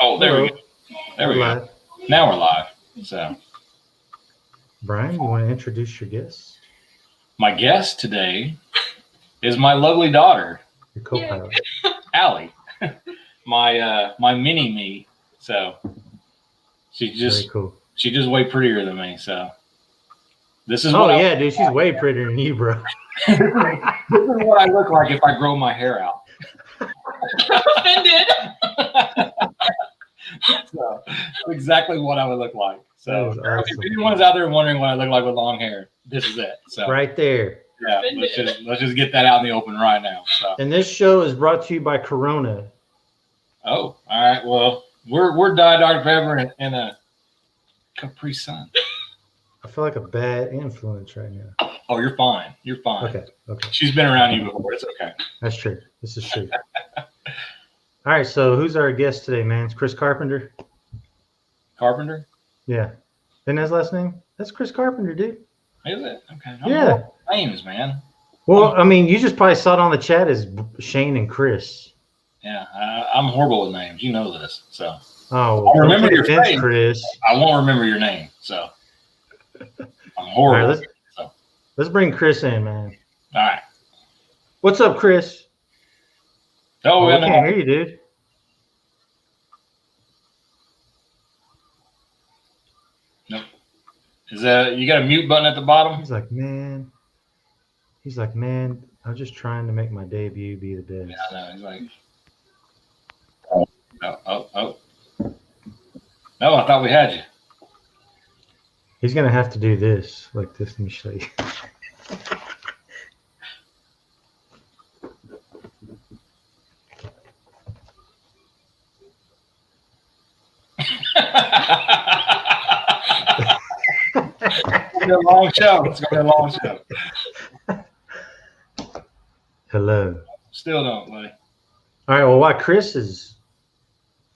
Oh, there we go. There we go. Now we're live. So, Brian, you want to introduce your guest? My guest today is my lovely daughter, your co-pilot, Allie, my mini me. So she's just way prettier than me. So this is dude, she's way prettier than you, bro. This is what I look like if I grow my hair out. Offended. So exactly what I would look like. So awesome. If anyone's out there wondering what I look like with long hair, this is it. So right there. Yeah, let's just get that out in the open right now. So. And this show is brought to you by Corona. Oh, all right. Well, we're Diet Dr. Pepper and a Capri Sun. I feel like a bad influence right now. Oh, you're fine. You're fine. Okay. She's been around you before. It's okay. That's true. This is true. All right. So who's our guest today, man? It's Chris Carpenter. Carpenter? Yeah. Isn't that his last name? That's Chris Carpenter, dude. Is it? Okay. Yeah. Names, man. Well, I mean, you just probably saw it on the chat as Shane and Chris. Yeah. I'm horrible with names. You know this. So. Oh, well, I remember your face, Chris. I won't remember your name. So. I'm horrible. Right, let's bring Chris in, man. All right. What's up, Chris? Oh, I can't hear you, dude. Nope. Is you got a mute button at the bottom? He's like, man, I'm just trying to make my debut be the best. Yeah, I know. He's like, oh. No, I thought we had you. He's going to have to do this, like this. Let me show you. It's going to be a long show. It's going to be a long show. Hello. Still don't, buddy. All right. Well, while Chris is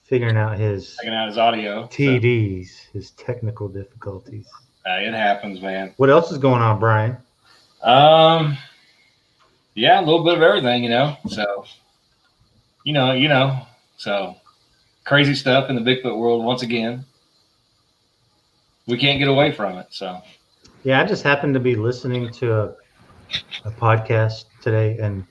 figuring out his audio, TDs, his technical difficulties. It happens, man. What else is going on, Brian? Yeah, a little bit of everything, So, so crazy stuff in the Bigfoot world once again. We can't get away from it. So. Yeah, I just happened to be listening to a podcast today, and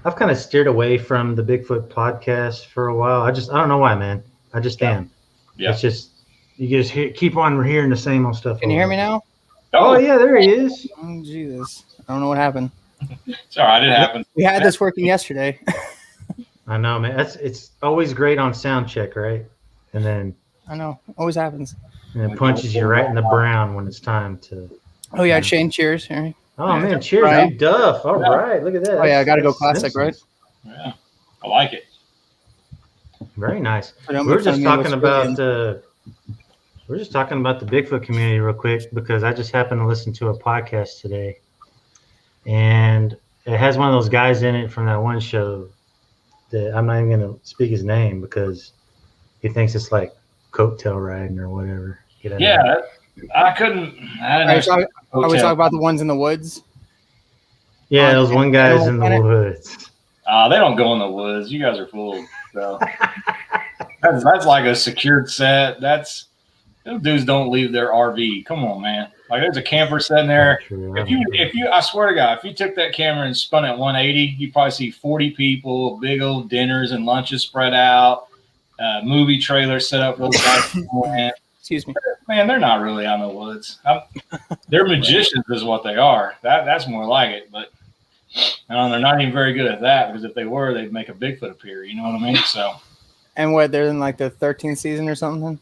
I've kind of steered away from the Bigfoot podcast for a while. I don't know why, man. I just am. Yeah. It's just, you just keep on hearing the same old stuff. Can you hear me now? Oh, yeah, there he is. Oh, Jesus. I don't know what happened. It's all right. It happens. We had this working yesterday. I know, man. It's always great on sound check, right? And then. I know. Always happens. And it punches you right in the brown when it's time to. Oh, yeah. Shane, cheers. Here. Oh, man. Cheers, right. Duff. All right. Look at that. Oh, yeah. I got to go classic, right? Yeah. I like it. Very nice. We're just talking about the Bigfoot community real quick because I just happened to listen to a podcast today, and it has one of those guys in it from that one show that I'm not even going to speak his name because he thinks it's like coattail riding or whatever. Yeah, I couldn't. Are we talking about the ones in the woods? Yeah, those one guys in the woods. They don't go in the woods. You guys are fools. So that's like a secured set. Those dudes don't leave their RV. Come on, man. Like there's a camper sitting there. If you, I swear to God, if you took that camera and spun it 180, you'd probably see 40 people, big old dinners and lunches spread out, movie trailers set up for those guys. Excuse me. Man, they're not really out in the woods. They're magicians is what they are. That's more like it. But they're not even very good at that because if they were, they'd make a Bigfoot appear. You know what I mean? So. And what, they're in like the 13th season or something?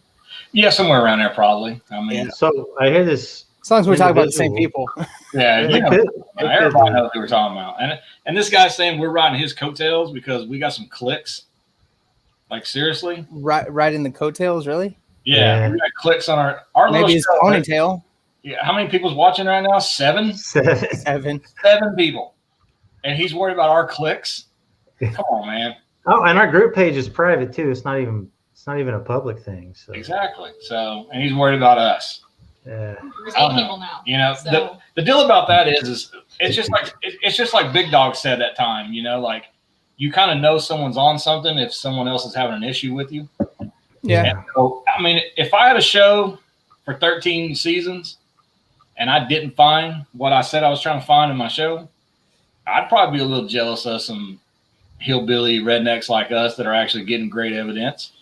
Yeah, somewhere around there probably. I mean, yeah. So I hear this. As long as we're talking about the same people. Yeah, everybody knows what we're talking about. And this guy's saying we're riding his coattails because we got some clicks. Like seriously? Riding the coattails, really? Yeah, we got clicks on our maybe his ponytail. Yeah, how many people's watching right now? 7? 7 people. And he's worried about our clicks? Come on, man. Oh, and our group page is private too. It's not even a public thing. So. Exactly. So, and he's worried about us. Yeah. There's 8 people now. So. The deal about that is it's just like Big Dog said that time. Like you kind of know someone's on something if someone else is having an issue with you. Yeah. And so, I mean, if I had a show for 13 seasons and I didn't find what I said I was trying to find in my show, I'd probably be a little jealous of some hillbilly rednecks like us that are actually getting great evidence.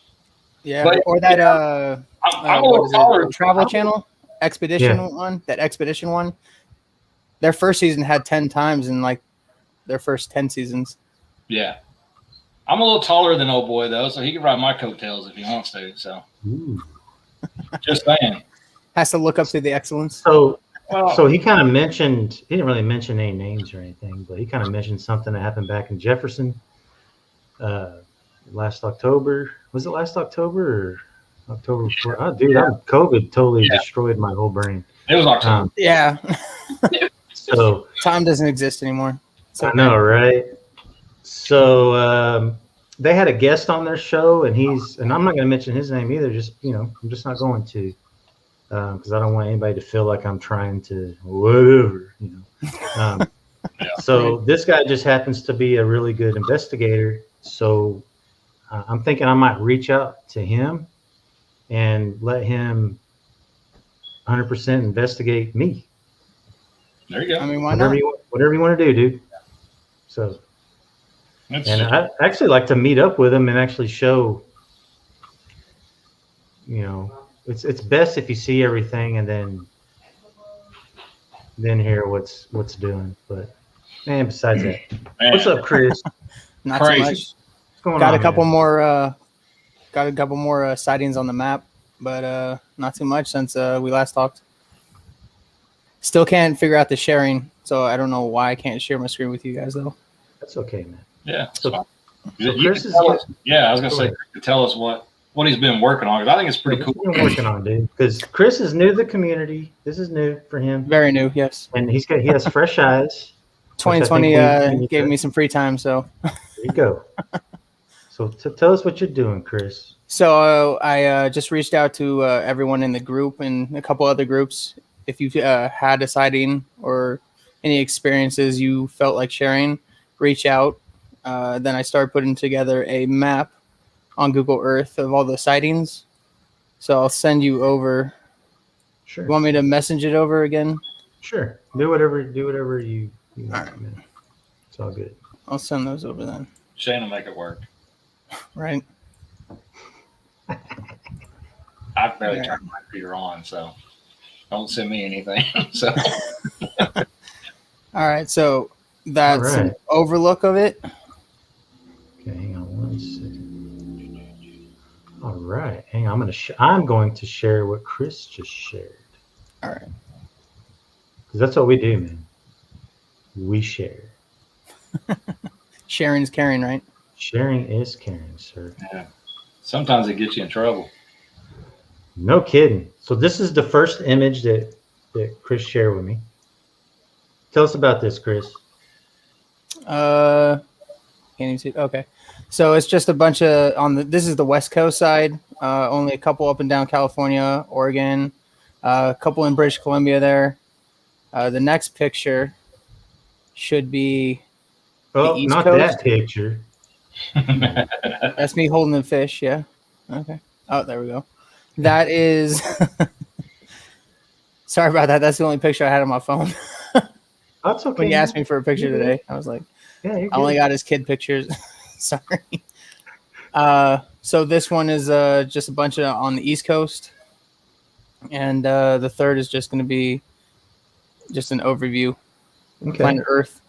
Yeah. But, or that I'm a what little is taller. it? Travel Channel Expedition one. That Expedition one. Their first season had 10 times in like their first 10 seasons. Yeah. I'm a little taller than old boy though, so he can ride my coattails if he wants to. So just saying. Has to look up to the excellence. So he kind of mentioned, he didn't really mention any names or anything, but he kind of mentioned something that happened back in Jefferson last October. Was it last October or October before? Oh, dude, COVID totally destroyed my whole brain. It was October. Yeah. So time doesn't exist anymore. I know, right? So they had a guest on their show, and I'm not going to mention his name either. Just, I'm just not going to. Because I don't want anybody to feel like I'm trying to whatever, So this guy just happens to be a really good investigator. So I'm thinking I might reach out to him and let him 100% investigate me. There you go. I mean, why not? Whatever you want to do, dude. So, and I actually like to meet up with him and actually show, It's best if you see everything and then hear what's doing. But man, besides that, what's up, Chris? Not too much. What's going Got on, a couple more sightings on the map, but not too much since we last talked. Still can't figure out the sharing, so I don't know why I can't share my screen with you guys though. That's okay, man. Yeah. So Chris is. I was gonna say, tell us what he's been working on, because I think it's pretty cool. He's been working on, dude. Because Chris is new to the community. This is new for him. Very new, yes. And he has fresh eyes. 2020 gave me some free time, so. There you go. So tell us what you're doing, Chris. So I just reached out to everyone in the group and a couple other groups. If you've had a sighting or any experiences you felt like sharing, reach out. Then I started putting together a map on Google Earth of all the sightings. So I'll send you over. Sure. You want me to message it over again? Sure. Do whatever you all right. Man. It's all good. I'll send those over then. Shane will make it work. Right. I barely turned my computer on, so don't send me anything. So all right, so that's an overlook of it. Okay, hang on 1 second. All right, hang on. I'm going to share what Chris just shared. All right, because that's what we do, man. We share. Sharing's caring, right? Sharing is caring, sir. Yeah. Sometimes it gets you in trouble. No kidding. So this is the first image that Chris shared with me. Tell us about this, Chris. Can't even see. Okay, so it's just a bunch of this is the West Coast side. Only a couple up and down California, Oregon, a couple in British Columbia there. The next picture should be the East not Coast. That picture. That's me holding the fish. Yeah. Okay. Oh, there we go. That is. Sorry about that. That's the only picture I had on my phone. That's okay. When you asked me for a picture today, I was like, I only got his kid pictures. Sorry. So this one is just a bunch of on the East Coast. And the third is just going to be just an overview of planet Earth.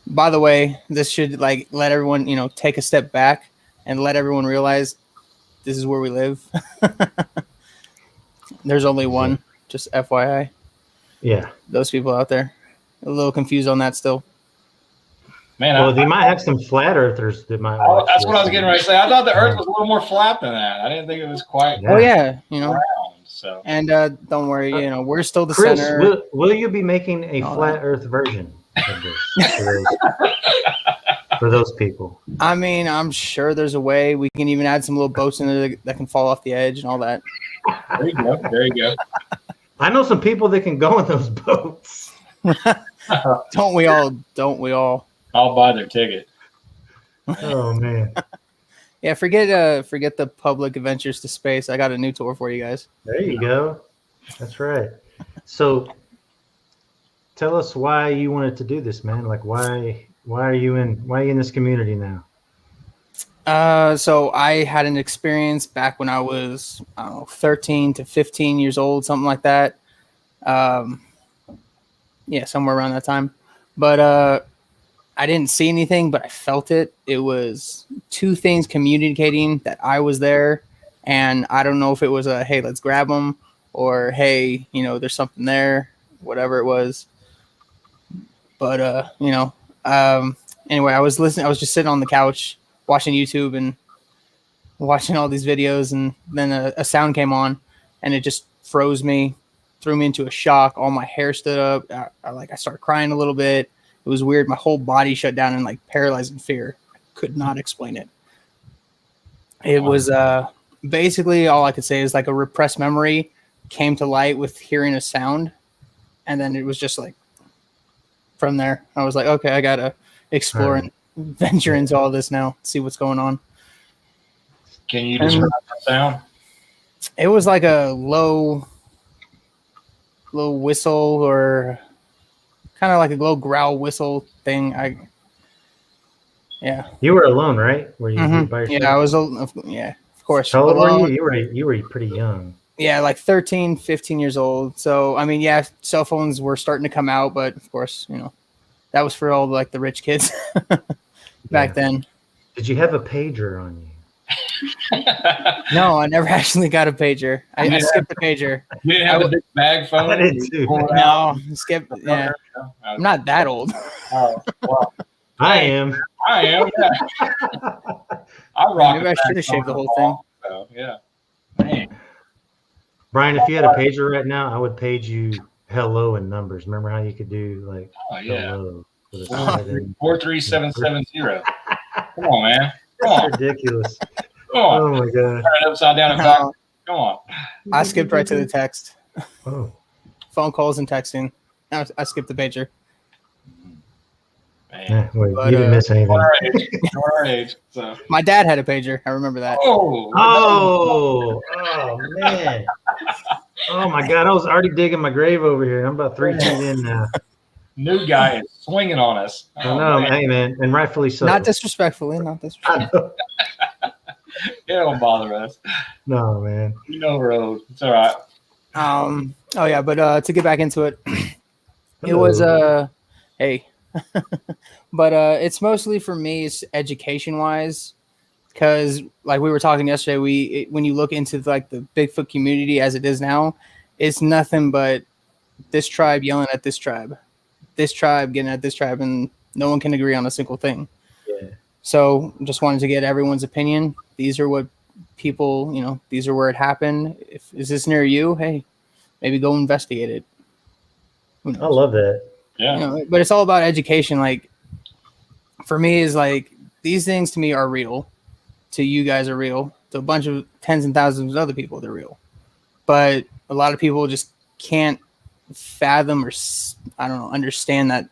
By the way, this should let everyone, take a step back and let everyone realize this is where we live. There's only one, just FYI. Yeah. Those people out there a little confused on that still. Man, they might have some flat earthers that might. That's what I was getting ready to say. I thought the Earth was a little more flat than that. I didn't think it was quite. Oh yeah, round. So. And don't worry, we're still the Chris, center. Will you be making a flat Earth version of this for those people? I mean, I'm sure there's a way. We can even add some little boats in there that can fall off the edge and all that. There you go. There you go. I know some people that can go in those boats. Don't we all? Don't we all? I'll buy their ticket. Oh man. Yeah, forget the public adventures to space. I got a new tour for you guys. There you go. That's right. So tell us why you wanted to do this, man. Like why are you in this community now? So I had an experience back when I was 13 to 15 years old, something like that. Yeah, somewhere around that time. But I didn't see anything, but I felt it. It was two things communicating that I was there, and I don't know if it was a hey, let's grab them, or hey, there's something there, whatever it was. But anyway, I was listening. I was just sitting on the couch watching YouTube and watching all these videos, and then a sound came on, and it just froze me, threw me into a shock. All my hair stood up. I started crying a little bit. It was weird. My whole body shut down in paralyzing fear. I could not explain it. It was basically all I could say is a repressed memory came to light with hearing a sound, and then it was just from there. I was like, okay, I gotta explore and venture into all this now, see what's going on. Can you describe that sound? It was like a low whistle, or kind of like a low growl whistle thing. Yeah. You were alone, right? Were you by yourself? Yeah, I was. Yeah, of course. How old were you? You were pretty young. Yeah, 13, 15 years old. So I mean, yeah, cell phones were starting to come out, but of course, that was for all the rich kids back then. Did you have a pager on you? No, I never actually got a pager. I skipped the pager. You didn't have a big bag phone? I did too. No, skip. Yeah, I'm not that old. Oh, well, I am. Yeah. I rock. Maybe I should have shaved the whole thing. So, yeah. Man. Brian, if you had a pager right now, I would page you hello in numbers. Remember how you could do hello? 43770. Come on, man. Come on. That's ridiculous. Come on. Oh my god. Turn it upside down and back. Come on. I skipped right to the text. Oh. Phone calls and texting. I skipped the pager. Yeah, wait, you didn't miss anything. Our age. So. My dad had a pager. I remember that. Oh man. Oh my god, I was already digging my grave over here. I'm about 3 feet in now. New guy is swinging on us. I know, hey man, and rightfully so. Not disrespectfully. It don't bother us. No, man. We're old. It's all right. Oh yeah, but to get back into it, it was hey. But it's mostly for me, it's education wise, because we were talking yesterday, when you look into the Bigfoot community as it is now, it's nothing but this tribe yelling at this tribe getting at this tribe, and no one can agree on a single thing. Yeah. So just wanted to get everyone's opinion. These are what people, these are where it happened. Is this near you? Hey, maybe go investigate it. I love that. Yeah. But it's all about education. For me, is these things to me are real. To you guys are real. To a bunch of tens and thousands of other people, they're real. But a lot of people just can't fathom or understand that.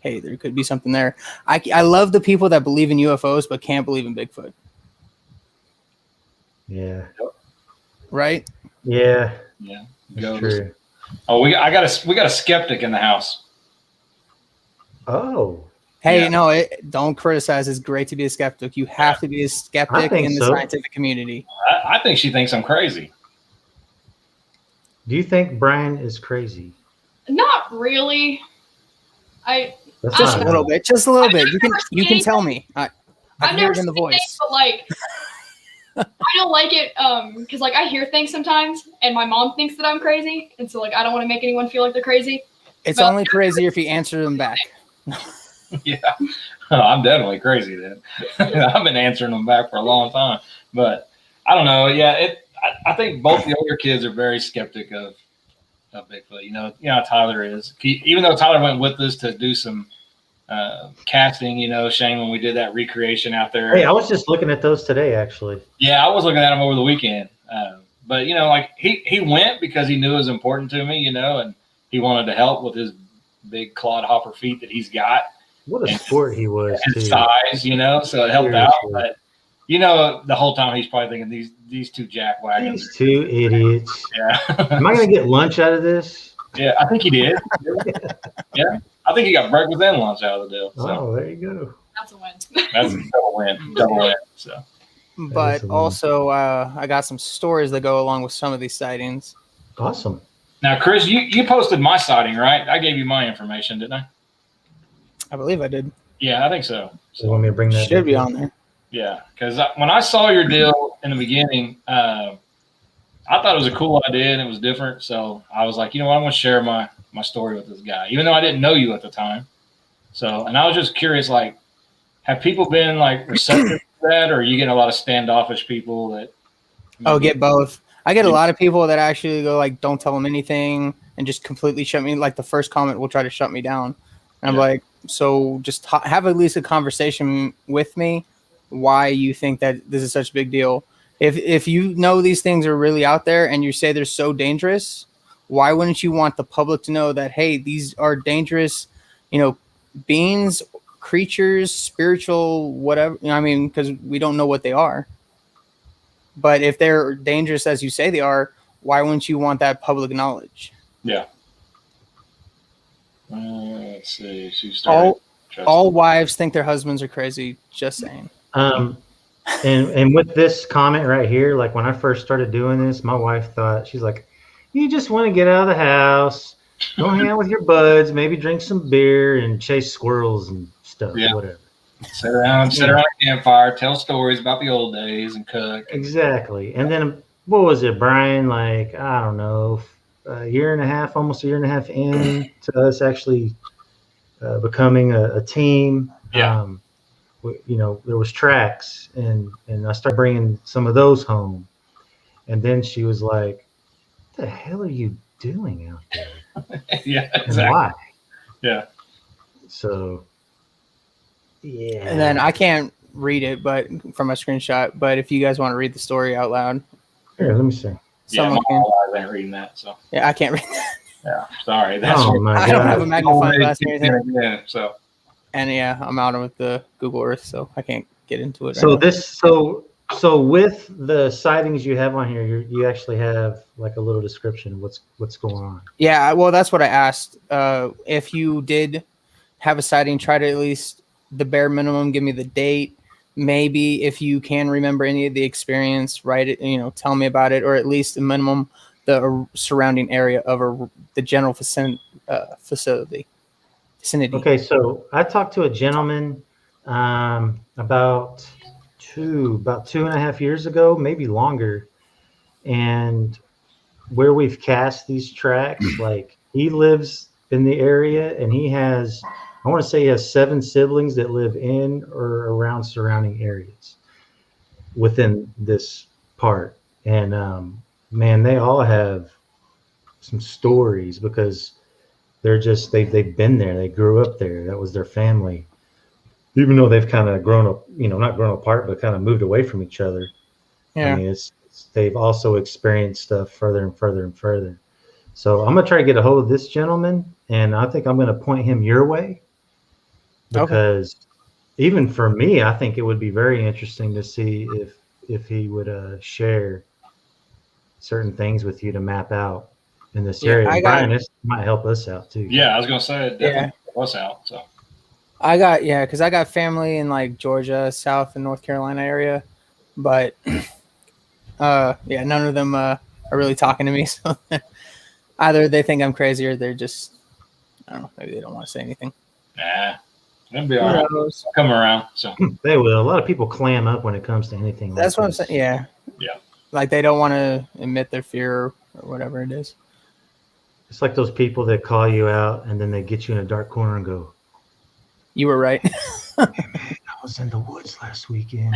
Hey, there could be something there. I love the people that believe in UFOs but can't believe in Bigfoot. Yeah. Right. Yeah. Yeah. That's true. Oh, we got a skeptic in the house. Oh. Hey, no, don't criticize. It's great to be a skeptic. You have to be a skeptic in the scientific community. I think she thinks I'm crazy. Do you think Brian is crazy? Not really. Just a little bit. Just a little bit. You can tell me. I've heard it in the voice. Things, but I don't like it because I hear things sometimes, and my mom thinks that I'm crazy, and so I don't want to make anyone feel like they're crazy. It's only crazier if you answer them back. Yeah, I'm definitely crazy then. I've been answering them back for a long time, but I don't know. Yeah, I think both the older kids are very skeptic of Bigfoot. You know how Tyler is. Even though Tyler went with us to do some casting, Shane, when we did that recreation out there. Hey, I was just looking at those today, actually. Yeah, I was looking at them over the weekend. But he went because he knew it was important to me, and he wanted to help with his big clod hopper feet that he's got. What a sport he was, his too. size, so it helped out. But the whole time he's probably thinking these two jackwagons. These two idiots. Yeah. Am I gonna get lunch out of this? Yeah, I think he did. Yeah, I think he got breakfast and lunch out of the deal. So. Oh, there you go. That's a win. That's a double win. Double win. So. But also, I got some stories that go along with some of these sightings. Awesome. Now, Chris, you posted my sighting, right? I gave you my information, didn't I? I believe I did. Yeah, I think so. You want me to bring that? Should be on there. Yeah, because when I saw your deal in the beginning, I thought it was a cool idea and it was different. So I was like, you know what, I'm going to share my story with this guy, even though I didn't know you at the time. So, and I was just curious, like, have people been like receptive to that, or are you getting a lot of standoffish people that? Oh, get both. I get a lot of people that actually go like, don't tell them anything and just completely shut me. Like the first comment will try to shut me down. And I'm like, so just have at least a conversation with me why you think that this is such a big deal. If you know these things are really out there and you say they're so dangerous, why wouldn't you want the public to know that, hey, these are dangerous, beings, creatures, spiritual, whatever. I mean, because we don't know what they are. But if they're dangerous as you say they are, why wouldn't you want that public knowledge? Yeah. Let's see. All wives think their husbands are crazy. Just saying. And with this comment right here, like when I first started doing this, my wife thought, she's like, you just want to get out of the house, go hang out with your buds, maybe drink some beer and chase squirrels and stuff, whatever. Sit around a campfire, tell stories about the old days and cook. Exactly. And then what was it, Brian? Like, I don't know, almost a year and a half in to us actually becoming a team. Yeah. There was tracks and I started bringing some of those home. And then she was like, what the hell are you doing out there? Yeah, exactly. And why? Yeah. So, yeah. And then I can't read it, but from a screenshot. But if you guys want to read the story out loud, here, let me see. Someone can. I ain't reading that, so yeah, I can't read that. Yeah, sorry. I don't have a magnifying glass or anything. Yeah, so. And yeah, I'm out with the Google Earth, so I can't get into it. So with the sightings you have on here, you actually have like a little description of what's going on. Yeah, well, that's what I asked. If you did have a sighting, try to at least the bare minimum, give me the date. Maybe if you can remember any of the experience, write it. Tell me about it, or at least a minimum the surrounding area of the general vicinity. Okay, so I talked to a gentleman about 2.5 years ago, maybe longer, and where we've cast these tracks, like he lives in the area and he has 7 siblings that live in or around surrounding areas within this part. And man, they all have some stories because they've been there. They grew up there. That was their family. Even though they've kind of grown up, not grown apart, but kind of moved away from each other. Yeah. I mean, they've also experienced stuff further and further and further. So I'm going to try to get a hold of this gentleman, and I think I'm going to point him your way. Because even for me, I think it would be very interesting to see if he would share certain things with you to map out in this area. Brian, this might help us out too. Yeah, I was going to say it definitely help us out. So. Because I got family in like Georgia, South and North Carolina area, but none of them are really talking to me. So either they think I'm crazy or they're just, I don't know, maybe they don't want to say anything. Nah, they'll be all right. Come around. So they will. A lot of people clam up when it comes to anything. That's like what this. I'm saying. Yeah. Yeah. Like they don't want to admit their fear or whatever it is. It's like those people that call you out and then they get you in a dark corner and go, you were right. Hey man, I was in the woods last weekend.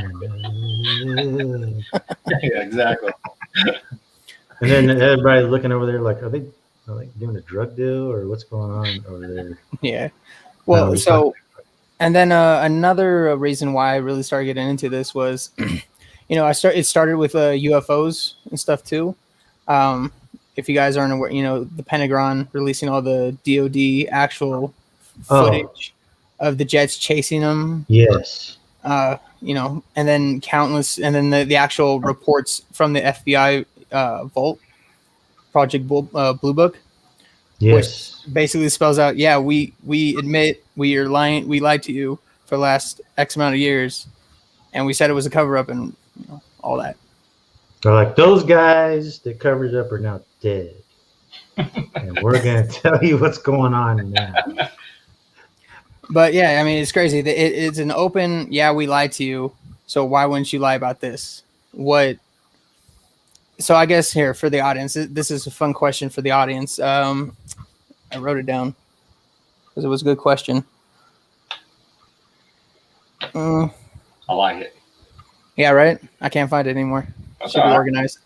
Yeah, exactly. And then everybody looking over there like, are they doing a drug deal or what's going on over there? Yeah. Well, and then another reason why I really started getting into this was, it started with UFOs and stuff too. If you guys aren't aware, the Pentagon releasing all the DoD actual footage of the jets chasing them. Yes. and then countless, and then the actual reports from the FBI vault, Project Blue Book. Yes. Which basically spells out, yeah, we admit we are lying. We lied to you for the last X amount of years, and we said it was a cover up and all that. They're like, those guys that covered it up are now dead, and we're gonna tell you what's going on now. But yeah, I mean, it's crazy. It's an open, yeah, we lied to you. So why wouldn't you lie about this? What? So I guess here for the audience, this is a fun question for the audience. I wrote it down because it was a good question. I like it. Yeah, right? I can't find it anymore. Should be organized.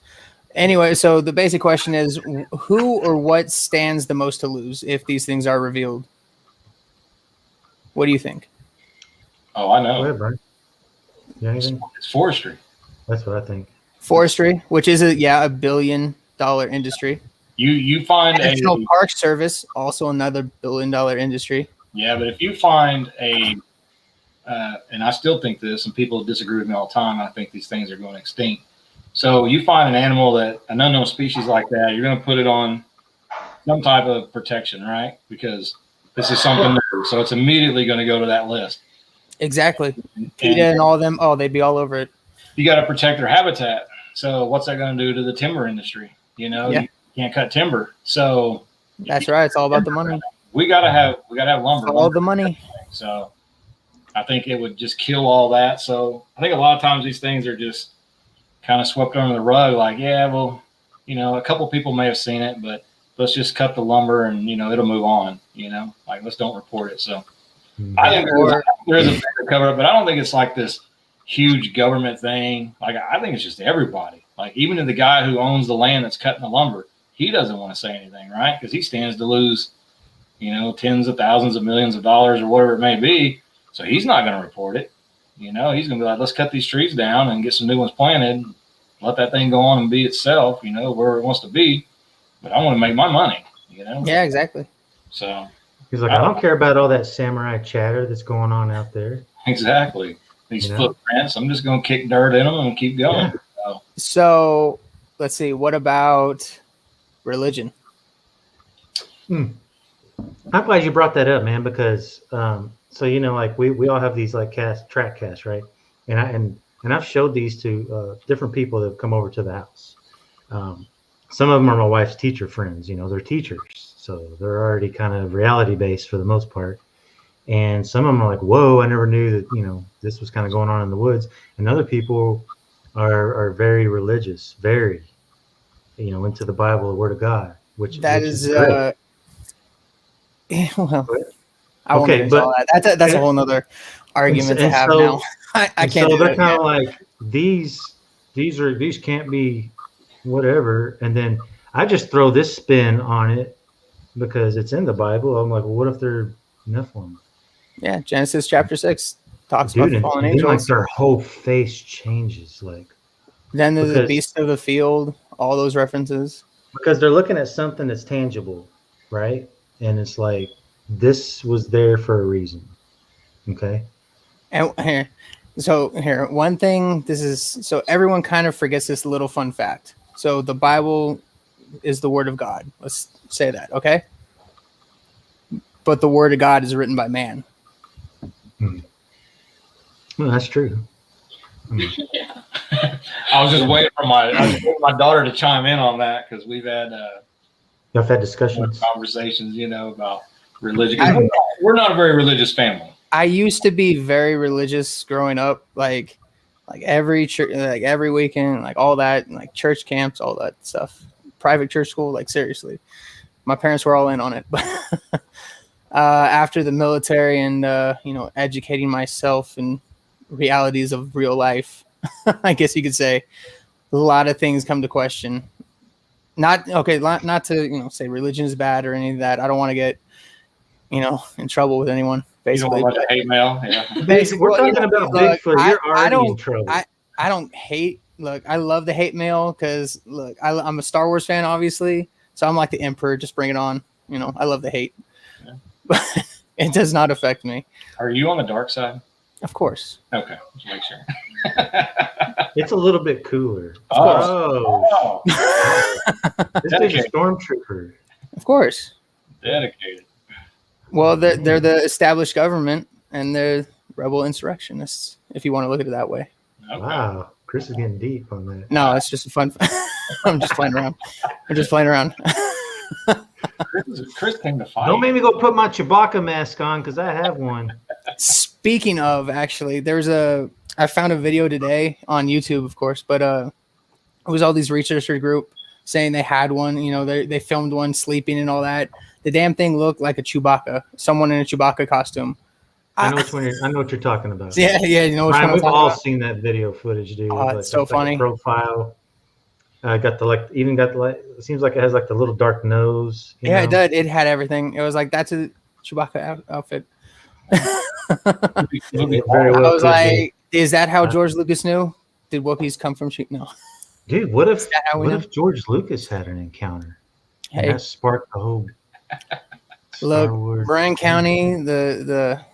Anyway, so the basic question is, who or what stands the most to lose if these things are revealed? What do you think? Oh, I know. Go ahead, Brian. Yeah, anything? It's forestry. That's what I think. Forestry, which is $1 billion industry. You find National Park Service, also another $1 billion industry. Yeah, but if you find and I still think this, and people disagree with me all the time, I think these things are going extinct. So you find an animal an unknown species like that, you're going to put it on some type of protection, right? Because this is something new. So it's immediately going to go to that list. Exactly. PETA and all of them, they'd be all over it. You got to protect their habitat. So what's that going to do to the timber industry? You can't cut timber. So that's right. It's all about the money. We gotta have lumber. All the money. So I think it would just kill all that. So I think a lot of times these things are just kind of swept under the rug. Like, yeah, well, a couple people may have seen it, but let's just cut the lumber and it'll move on. Like let's don't report it. So I think there is a bigger cover up, but I don't think it's like this huge government thing. Like I think it's just everybody. Like even the guy who owns the land that's cutting the lumber, he doesn't want to say anything, right? Because he stands to lose, tens of thousands of millions of dollars or whatever it may be. So he's not going to report it. He's going to be like, let's cut these trees down and get some new ones planted. Let that thing go on and be itself, where it wants to be. But I want to make my money, Yeah, exactly. So he's like, I don't care about all that samurai chatter that's going on out there. Exactly. These footprints, I'm just going to kick dirt in them and keep going. Yeah. So let's see. What about religion? I'm glad you brought that up, man, because so like we all have these like track casts, right? And I've showed these to different people that have come over to the house. Some of them are my wife's teacher friends. They're teachers, so they're already kind of reality based for the most part. And some of them are like, whoa, I never knew that this was kind of going on in the woods. And other people are very religious, very into the Bible, the Word of God, which is well, I won't get into all that. That's a whole nother argument to have now. I can't. So they're kind of like these can't be whatever, and then I just throw this spin on it because it's in the Bible. I'm like, well, what if they're Nephilim? Yeah, Genesis chapter 6 talks about the fallen angels. Like their whole face changes, like. Then there's the beast of the field, all those references. Because they're looking at something that's tangible, right? And it's like, this was there for a reason. Okay. And here, one thing, so everyone kind of forgets this little fun fact. So the Bible is the Word of God. Let's say that, okay? But the Word of God is written by man. Well, that's true. Yeah. I was just waiting for my daughter to chime in on that because we've had discussions, conversations, about religion. We're not a very religious family. I used to be very religious growing up, like every church, like every weekend, like all that, like church camps, all that stuff, private church school. Like seriously, my parents were all in on it. But after the military and educating myself in realities of real life, I guess you could say, a lot of things come to question. Not to say religion is bad or any of that. I don't want to get in trouble with anyone. Basically, you don't want to hate mail. Yeah. Basically, we're talking about Bigfoot. You're already in trouble. I don't hate. Look, I love the hate mail because look, I'm a Star Wars fan, obviously. So I'm like the Emperor. Just bring it on. I love the hate, but it does not affect me. Are you on the dark side? Of course. Okay, just make sure. It's a little bit cooler. Oh. This dude's a stormtrooper. Of course. Dedicated. Well, they're the established government, and they're rebel insurrectionists, if you want to look at it that way. Okay. Wow. Chris is getting deep on that. No, it's just a fun. I'm just playing around. Chris came to fight. Don't make me go put my Chewbacca mask on because I have one. Speaking of, actually, I found a video today on YouTube, of course, but it was all these researcher group saying they had one. You know, they filmed one sleeping and all that. The damn thing looked like a Chewbacca, someone in a Chewbacca costume. I know what you're talking about. Yeah, you know which one we've all seen that video footage, dude. Oh, it's so funny. Profile. Got the it seems like it has like the little dark nose. Yeah, it did. It had everything. It was like, that's a Chewbacca outfit. I was like, is that how George Lucas knew? Did Wookiees come from sheep? No. Dude, what if George Lucas had an encounter? Hey, and that sparked the whole look, Bryan County, the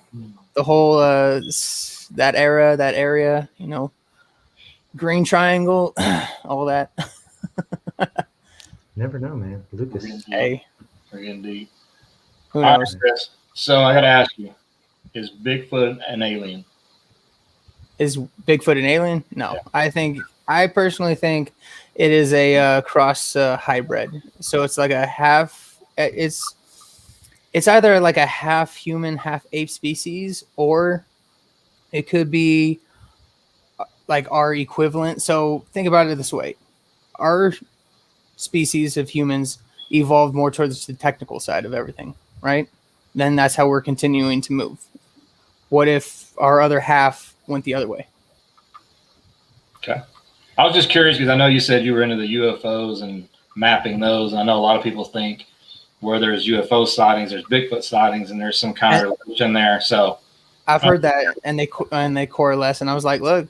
whole that area, you know, Green Triangle, all that. Never know, man. Lucas. Hey, we're getting deep. Who knows? Right, Chris. So I got to ask you: is Bigfoot an alien? Is Bigfoot an alien? No, yeah. I personally think it is a cross hybrid. So it's like a half. It's either like a half human, half ape species, or it could be like our equivalent. So think about it this way: our species of humans evolved more towards the technical side of everything, right? Then that's how we're continuing to move. What if our other half went the other way? Okay. I was just curious because I know you said you were into the UFOs and mapping those. And I know a lot of people think where there's UFO sightings, there's Bigfoot sightings, and there's some kind of relation there. So I've heard that, and they coalesce. And I was like, look,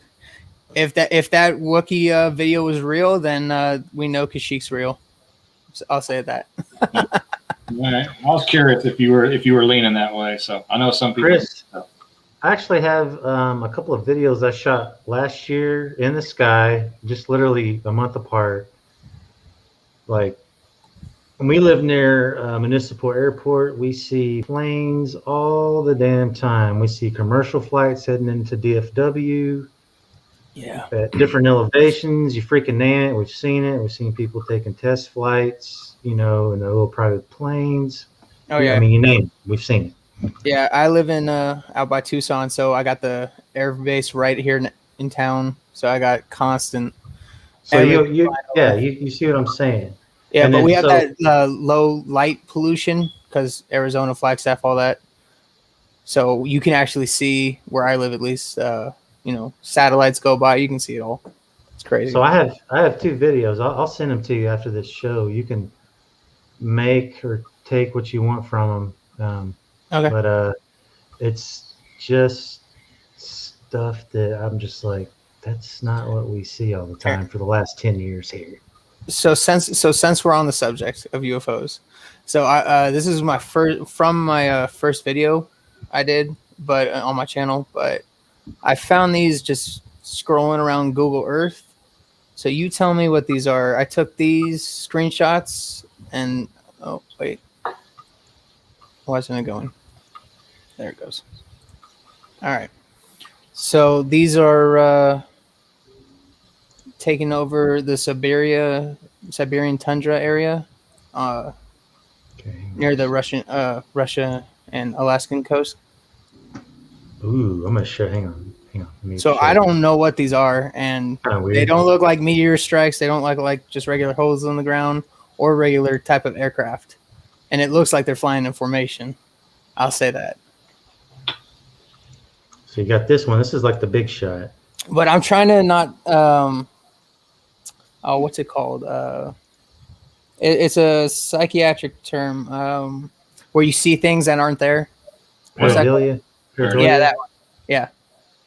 if that Wookiee video was real, then we know Kashyyyk's real. So I'll say that. All right. I was curious if you were leaning that way. So I know some people. Chris, I actually have a couple of videos I shot last year in the sky, just literally a month apart. Like, when we live near Municipal Airport, we see planes all the damn time. We see commercial flights heading into DFW. Yeah. At different elevations. You freaking name it. We've seen it. We've seen people taking test flights, you know, in their little private planes. Oh, yeah. I mean, you name it. We've seen it. Yeah, I live in out by Tucson, so I got the air base right here in town. So I got constant. So you see what I'm saying? Yeah, but we have that low light pollution because Arizona, Flagstaff, all that. So you can actually see where I live, at least. You know, satellites go by, you can see it all. It's crazy. So I have two videos. I'll send them to you after this show. You can make or take what you want from them. Okay. But it's just stuff that I'm just like, that's not what we see all the time for the last 10 years here. So since we're on the subject of UFOs, so this is my first video I did, but on my channel, but I found these just scrolling around Google Earth. So you tell me what these are. I took these screenshots and oh wait, why isn't it going? There it goes. All right. So these are taking over the Siberian tundra area near the Russia and Alaskan coast. Ooh, I'm gonna show. Hang on. So I don't know what these are, and they don't look like meteor strikes. They don't look like just regular holes in the ground or regular type of aircraft. And it looks like they're flying in formation. I'll say that. So you got this one. This is like the big shot. But I'm trying to not. What's it called? It's a psychiatric term where you see things that aren't there. What's that called? Yeah, that one. Yeah.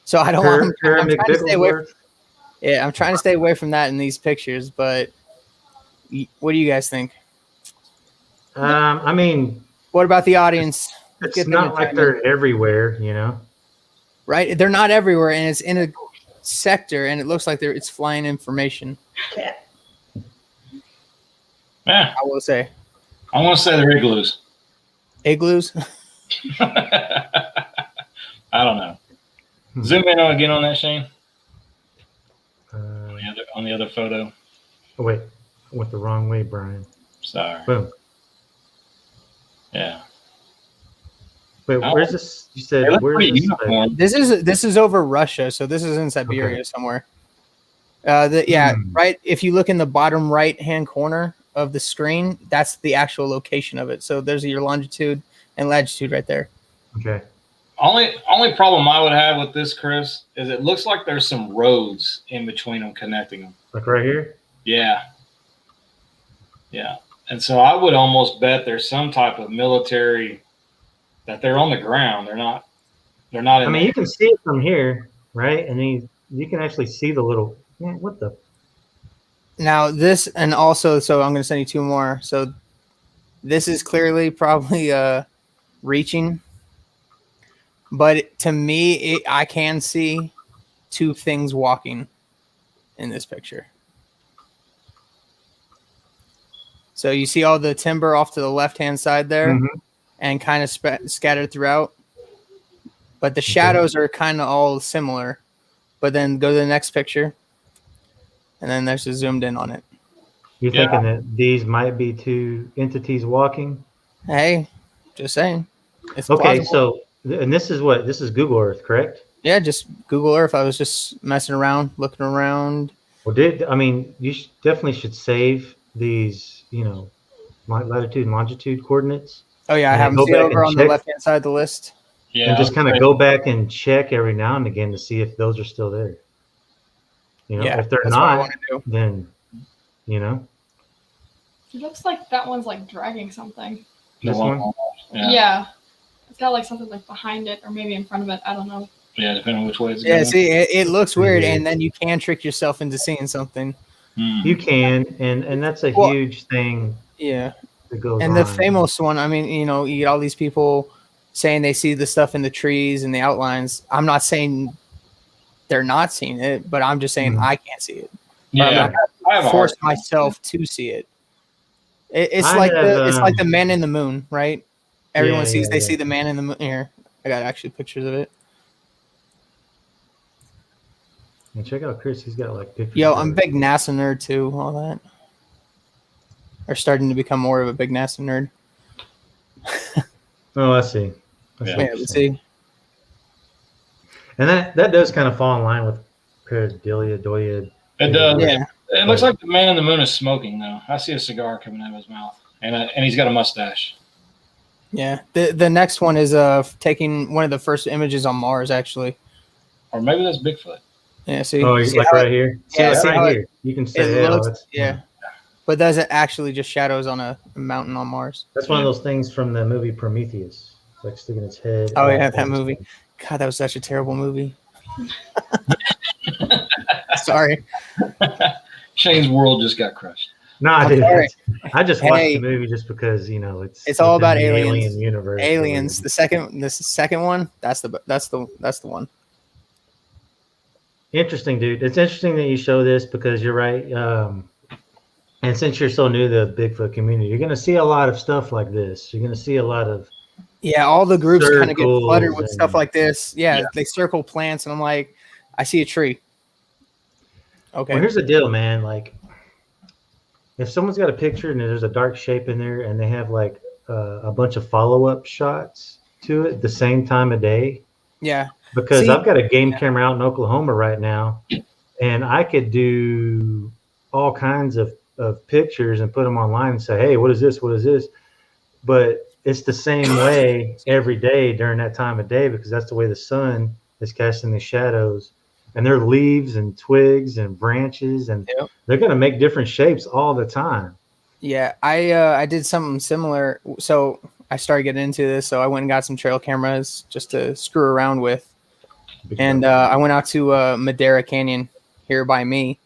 So I don't want. I'm trying to stay away. I'm trying to stay away from that in these pictures. But what do you guys think? I mean, what about the audience? It's not like they're everywhere, you know. right? They're not everywhere, and it's in a sector, and it looks like it's flying information. Yeah. I will say. I want to say they're igloos. Igloos? I don't know. Zoom in again on that, Shane. On the other photo. Oh, wait. I went the wrong way, Brian. Sorry. Boom. Yeah. Wait, where's this? You said where's this? This is over Russia, so this is in Siberia somewhere. Right. If you look in the bottom right-hand corner of the screen, that's the actual location of it. So there's your longitude and latitude right there. Okay. Only problem I would have with this, Chris, is it looks like there's some roads in between them connecting them. Like right here? Yeah. Yeah. And so I would almost bet there's some type of military that they're on the ground. They're not in you can see it from here, right? And then you can actually see the little what the now this, and also, so I'm going to send you two more. So this is clearly probably reaching, but to me, I can see two things walking in this picture. So you see all the timber off to the left-hand side there, and kind of scattered throughout. But the shadows are kind of all similar. But then go to the next picture, and then there's a zoomed in on it. You thinking that these might be two entities walking? Hey, just saying. It's okay, plausible. So and this is what? This is Google Earth, correct? Yeah, just Google Earth. I was just messing around, looking around. Well, you definitely should save these, latitude and longitude coordinates. Oh yeah, I have them over on the left-hand side of the list. Yeah, and just kind of go back and check every now and again to see if those are still there. If they're not, then It looks like that one's like dragging something. This one? Yeah. It's got like something like behind it or maybe in front of it. I don't know. Yeah, depending on which way it's going. Yeah, see, it looks weird, and then you can trick yourself into seeing something. You can, and that's a huge thing. Yeah. That goes and on. the famous one, you get all these people saying they see the stuff in the trees and the outlines. I'm not saying they're not seeing it, but I'm just saying I can't see it. Yeah, I force myself to see it. It's like the man in the moon, right? Everyone sees they see the man in the moon. Here, I got actually pictures of it. And check out Chris. He's got like pictures. Yo, I'm a big NASA nerd too. All that. Are starting to become more of a big NASA nerd. Oh, I see. Let's see. And that does kind of fall in line with pareidolia. It does. Yeah. It looks like the man in the moon is smoking, though. I see a cigar coming out of his mouth, and he's got a mustache. Yeah. The next one is taking one of the first images on Mars, actually. Or maybe that's Bigfoot. Yeah. See. Oh, he's like right here. Yeah. See right here. You can say it looks. Yeah. But that's actually just shadows on a mountain on Mars. That's one of those things from the movie Prometheus. It's like sticking its head. Oh, yeah, that movie. God, that was such a terrible movie. Sorry. Shane's world just got crushed. Nah, dude. I just watched the movie just because it's all about aliens. Alien universe. Aliens. The second one. That's the one. Interesting, dude. It's interesting that you show this because you're right. And since you're so new to the Bigfoot community, you're going to see a lot of stuff like this. You're going to see a lot of all the groups kind of get cluttered with stuff like this. Yeah, they circle plants, and I'm like, I see a tree. Okay. Well, here's the deal, man. Like, if someone's got a picture and there's a dark shape in there, and they have like a bunch of follow-up shots to it the same time of day. Yeah. Because I've got a game camera out in Oklahoma right now, and I could do all kinds of pictures and put them online and say, hey, what is this? What is this? But it's the same way every day during that time of day because that's the way the sun is casting the shadows. And there are leaves and twigs and branches, and they're going to make different shapes all the time. Yeah, I did something similar. So I started getting into this. So I went and got some trail cameras just to screw around with. And I went out to Madera Canyon here by me,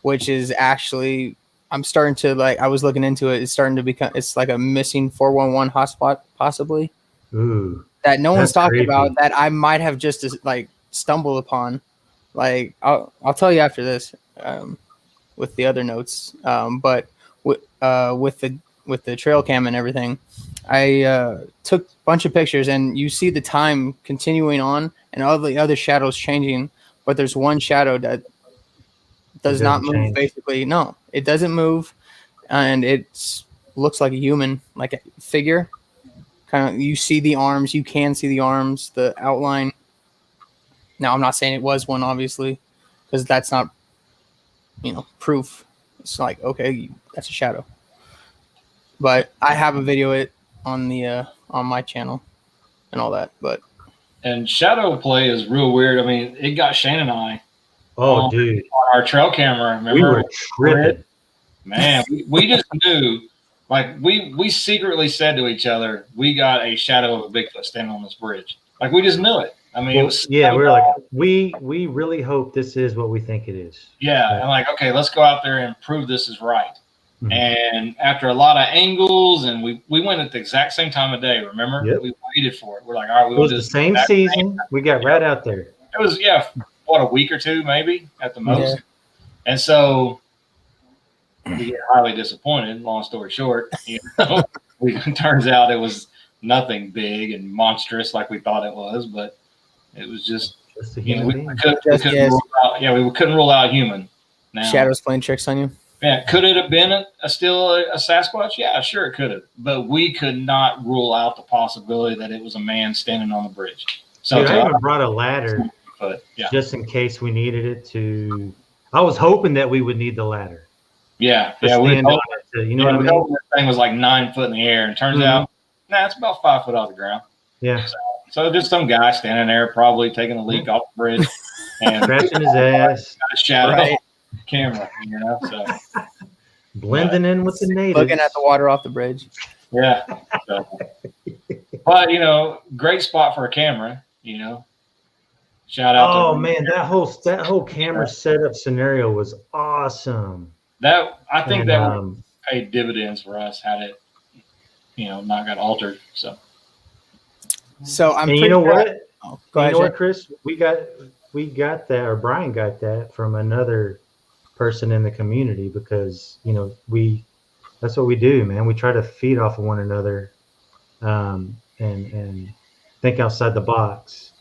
which is actually... I'm starting to I was looking into it. It's starting to become, it's like a missing 411 hotspot, possibly. Ooh. That no one's talking about, that I might have just stumbled upon. Like I'll tell you after this with the other notes. But with the trail cam and everything, I took a bunch of pictures, and you see the time continuing on and all the other shadows changing, but there's one shadow that does not move. Change. Basically, no, it doesn't move, and it looks like a human, like a figure. Kind of, you see the arms. You can see the arms, the outline. Now, I'm not saying it was one, obviously, because that's not, proof. It's like, okay, that's a shadow. But I have a video it on the on my channel and all that. And shadow play is real weird. I mean, it got Shane and I. Oh, dude, on our trail camera. Remember? We were tripping. Man, we just knew. Like we secretly said to each other, we got a shadow of a Bigfoot standing on this bridge. Like we just knew it. I mean, it was we were like, we really hope this is what we think it is. Yeah, and like, okay, let's go out there and prove this is right. Mm-hmm. And after a lot of angles, and we went at the exact same time of day. Remember, we waited for it. We're like, all right, it was the same season. We got right out there. It was a week or two maybe at the most. Yeah. And so we get highly disappointed. Long story short, it turns out it was nothing big and monstrous like we thought it was, but it was just a human being. We couldn't rule out human. Now, shadows playing tricks on you. Yeah, could it have been still a Sasquatch? Yeah, sure it could have, but we could not rule out the possibility that it was a man standing on the bridge. So I even brought a ladder, just in case we needed it to. I was hoping that we would need the ladder. Yeah. We know what I mean? This thing was like 9 foot in the air, and turns out, it's about 5 foot off the ground. Yeah. So just some guy standing there, probably taking a leak off the bridge and scratching his ass. Got a shadow camera, So blending in with the natives, looking at the water off the bridge. Yeah. So, but great spot for a camera. Shout out. Oh man, that whole camera setup scenario was awesome. I think that would pay dividends for us had it, not got altered. So I'm. And you know what? Go ahead, what, Chris? We got that, or Brian got that from another person in the community because that's what we do, man. We try to feed off of one another, and think outside the box.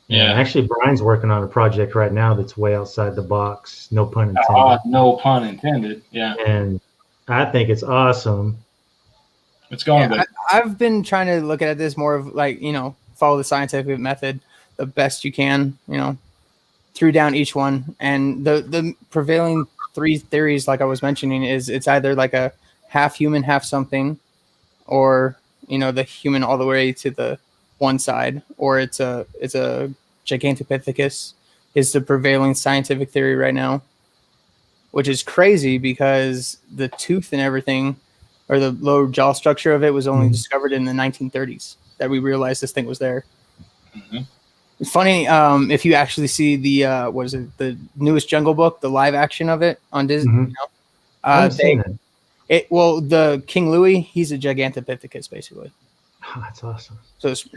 Yeah. And actually, Brian's working on a project right now that's way outside the box. No pun intended. No pun intended. Yeah. And I think it's awesome. It's going to be. I've been trying to look at this more of like, follow the scientific method the best you can, through down each one. And the prevailing three theories, like I was mentioning, is it's either like a half human, half something, or, the human all the way to the one side, or it's a Gigantopithecus is the prevailing scientific theory right now, which is crazy because the tooth and everything, or the lower jaw structure of it, was only discovered in the 1930s that we realized this thing was there. Mm-hmm. It's funny if you actually see the the newest Jungle Book, the live action of it on Disney. Mm-hmm. The King Louis, he's a Gigantopithecus basically. Oh, that's awesome. So it's,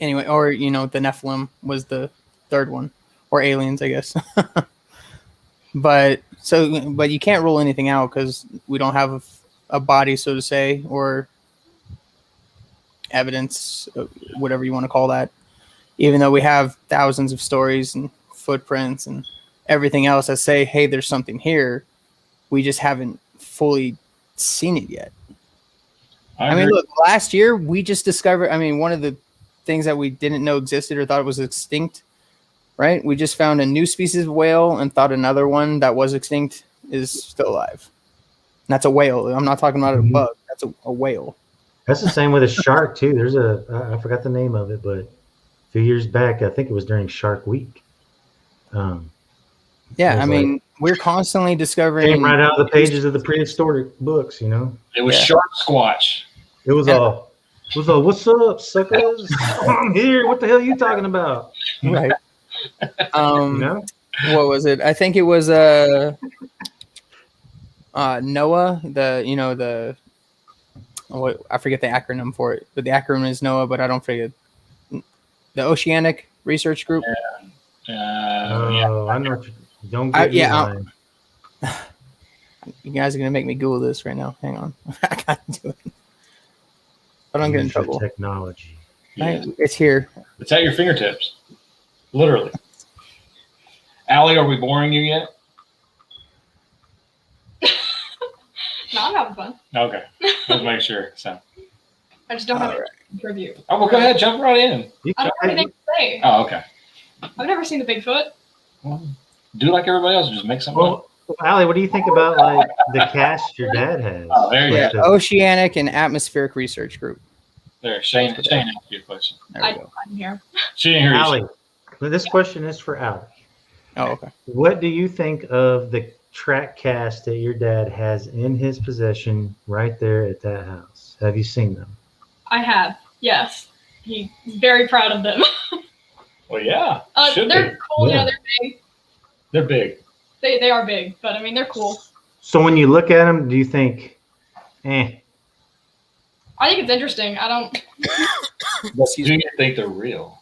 anyway, or the Nephilim was the third one, or aliens, I guess. But you can't rule anything out because we don't have a body, so to say, or evidence, whatever you want to call that. Even though we have thousands of stories and footprints and everything else that say, hey, there's something here, we just haven't fully seen it yet. I mean, look, last year we just discovered, one of the things that we didn't know existed or thought it was extinct, right? We just found a new species of whale and thought another one that was extinct is still alive. And that's a whale. I'm not talking about a bug. That's a whale. That's the same with a shark too. There's I forgot the name of it, but a few years back, I think it was during Shark Week. We're constantly discovering. Came right out of the pages of the prehistoric books, It was Shark Squatch. It was all, what's up, suckers? I'm here. What the hell are you talking about? Right. What was it? I think it was Noah. I forget the acronym for it, but the acronym is NOAA. But I don't forget the Oceanic Research Group. I know. Don't get me lying. You guys are gonna make me Google this right now. Hang on, I gotta do it. But I'm getting in trouble. Technology. Yeah. It's here. It's at your fingertips, literally. Allie, are we boring you yet? No, I'm having fun. Okay, let's make sure. So I just don't have a review. Oh, well, go ahead, jump right in. I don't have anything to say. Oh, okay. I've never seen the Bigfoot. Well, do like everybody else, just make something up. Well, Allie, what do you think about like the cast your dad has? Oh, there you Yeah, go. Oceanic and Atmospheric Research Group. There, Shane asked you a question. There we I go. didn't hear. She didn't hear Allie, you. this question is for Allie. Oh, okay. What do you think of the track cast that your dad has in his possession right there at that house? Have you seen them? I have. Yes. He's very proud of them. Well, yeah. They're cool. Yeah. You know, they're big. They're big. They are big, but I mean, they're cool. So when you look at them, do you think, I think it's interesting. I don't Do you think they're real?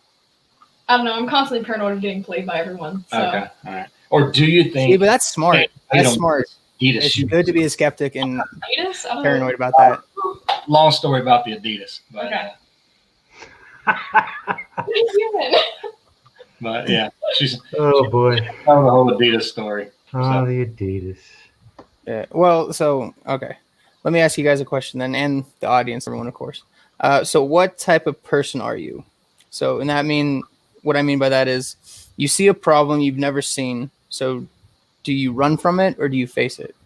know. I'm constantly paranoid of getting played by everyone. So. Okay, all right. Or do you think? See, but that's smart. That's smart. Adidas. It's good to be a skeptic and Adidas? I don't paranoid about that. Long story about the Adidas, but Okay. What are you doing? but yeah, she's oh boy, telling the whole Adidas story. oh the Adidas. Yeah. Well, so okay. Let me ask you guys a question then, and the audience, everyone, of course. So, what type of person are you? So, and what I mean by that is, you see a problem you've never seen. So, do you run from it or do you face it?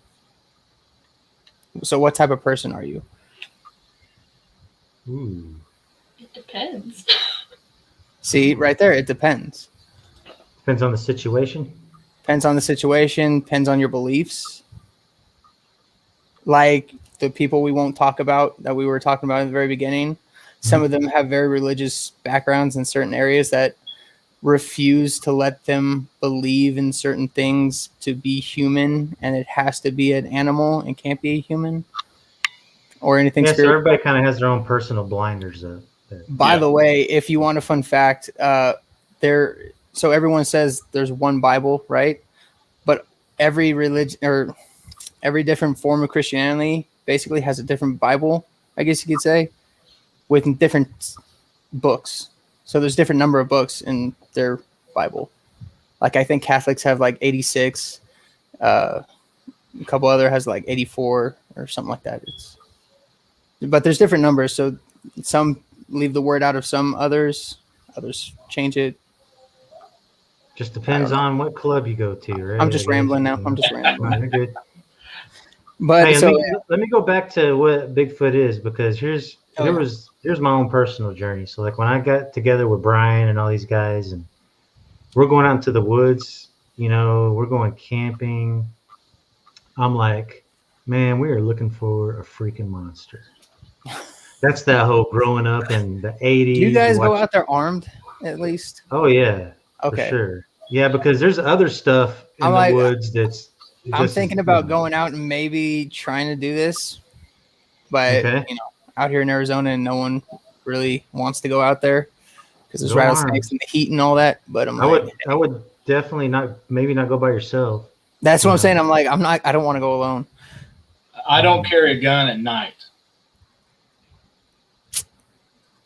So, what type of person are you? Ooh. It depends. See, right there, it depends. Depends on the situation. Depends on the situation. Depends on your beliefs. Like the people we won't talk about that we were talking about in the very beginning. Some of them have very religious backgrounds in certain areas that refuse to let them believe in certain things to be human, and it has to be an animal and can't be a human or anything. Yeah, so everybody kind of has their own personal blinders up. By the way, if you want a fun fact, so everyone says there's one Bible, right? But every religion or every different form of Christianity basically has a different Bible, I guess you could say, with different books. So there's different number of books in their Bible. Like I think Catholics have like 86. A couple other has like 84 or something like that. But there's different numbers. So some leave the word out of some, others change it. Just depends on what club you go to, right? I'm just rambling now. I'm just rambling. You're good. But hey, so let me go back to what Bigfoot is, because here's my own personal journey. So like when I got together with Brian and all these guys, and we're going out into the woods, we're going camping. I'm like, man, we are looking for a freaking monster. That's that whole growing up in the 80s. Do you guys go out there armed at least? Oh yeah. Okay. For sure. Yeah, because there's other stuff in the woods that's. I'm thinking about going out and maybe trying to do this, but out here in Arizona, and no one really wants to go out there because there's rattlesnakes and the heat and all that. But I would definitely not go by yourself. That's what I'm saying. I don't want to go alone. I don't carry a gun at night.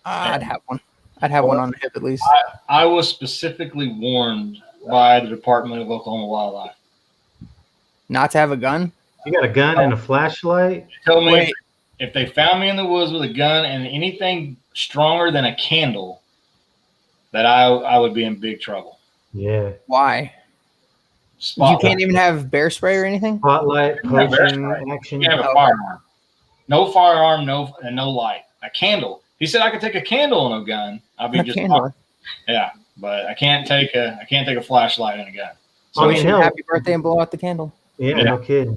I'd have one. I'd have one on the hip at least. I was specifically warned by the Department of Oklahoma Wildlife not to have a gun. You got a gun and a flashlight? Tell me if they found me in the woods with a gun and anything stronger than a candle, that I would be in big trouble. Yeah. Why? Spotlight. You can't even have bear spray or anything? Spotlight, potion, action. You can't have a firearm. No firearm, no light. A candle. He said I could take a candle and a gun. I'll be just fine. Yeah, but I can't take a flashlight and a gun. So happy birthday and blow out the candle. Yeah, no kidding.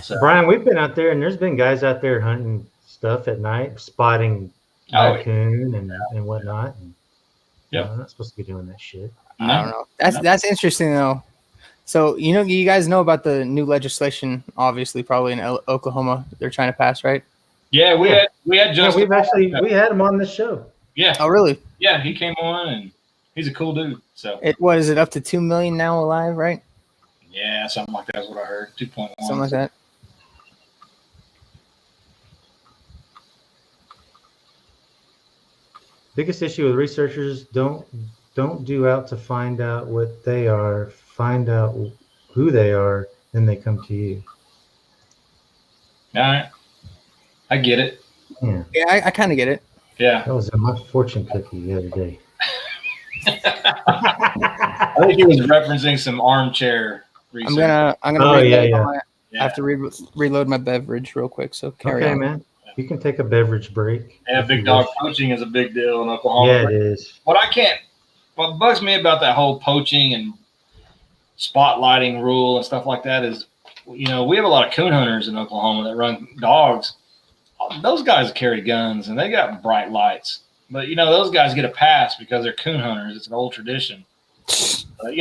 So, Brian, we've been out there, and there's been guys out there hunting stuff at night, spotting raccoon and whatnot. And, I'm not supposed to be doing that shit. I don't know. That's interesting though. So you guys know about the new legislation, obviously, probably in Oklahoma they're trying to pass, right? Yeah, we had Justin. We had him on this show. Yeah. Oh, really? Yeah, he came on, and he's a cool dude. So what is it up to 2 million now alive, right? Yeah, something like that's what I heard. 2.1. Something like that. Biggest issue with researchers, don't do out to find out what they are. Find out who they are, then they come to you. All right. I get it. Yeah, I kind of get it. Yeah. that was in my fortune cookie the other day. I think he was referencing some armchair research. I'm gonna. Oh, reload yeah. my- I have to reload my beverage real quick. So carry on. Man. You can take a beverage break. Yeah, big dog poaching is a big deal in Oklahoma. Yeah, it is. What bugs me about that whole poaching and spotlighting rule and stuff like that is, we have a lot of coon hunters in Oklahoma that run dogs. Those guys carry guns and they got bright lights. But, those guys get a pass because they're coon hunters. It's an old tradition. But,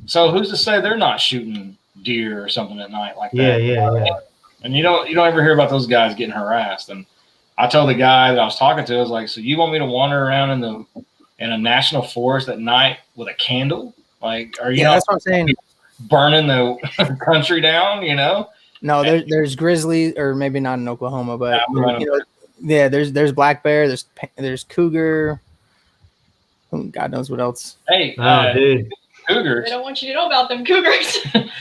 so who's to say they're not shooting deer or something at night like that? Yeah. And you don't ever hear about those guys getting harassed. And I told the guy that I was talking to, I was like, so you want me to wander around in a national forest at night with a candle? Like, are you that's what I'm saying. Burning the country down, No, there's grizzly, or maybe not in Oklahoma, but there's black bear, there's cougar. God knows what else. Hey, dude. Cougars. They don't want you to know about them cougars.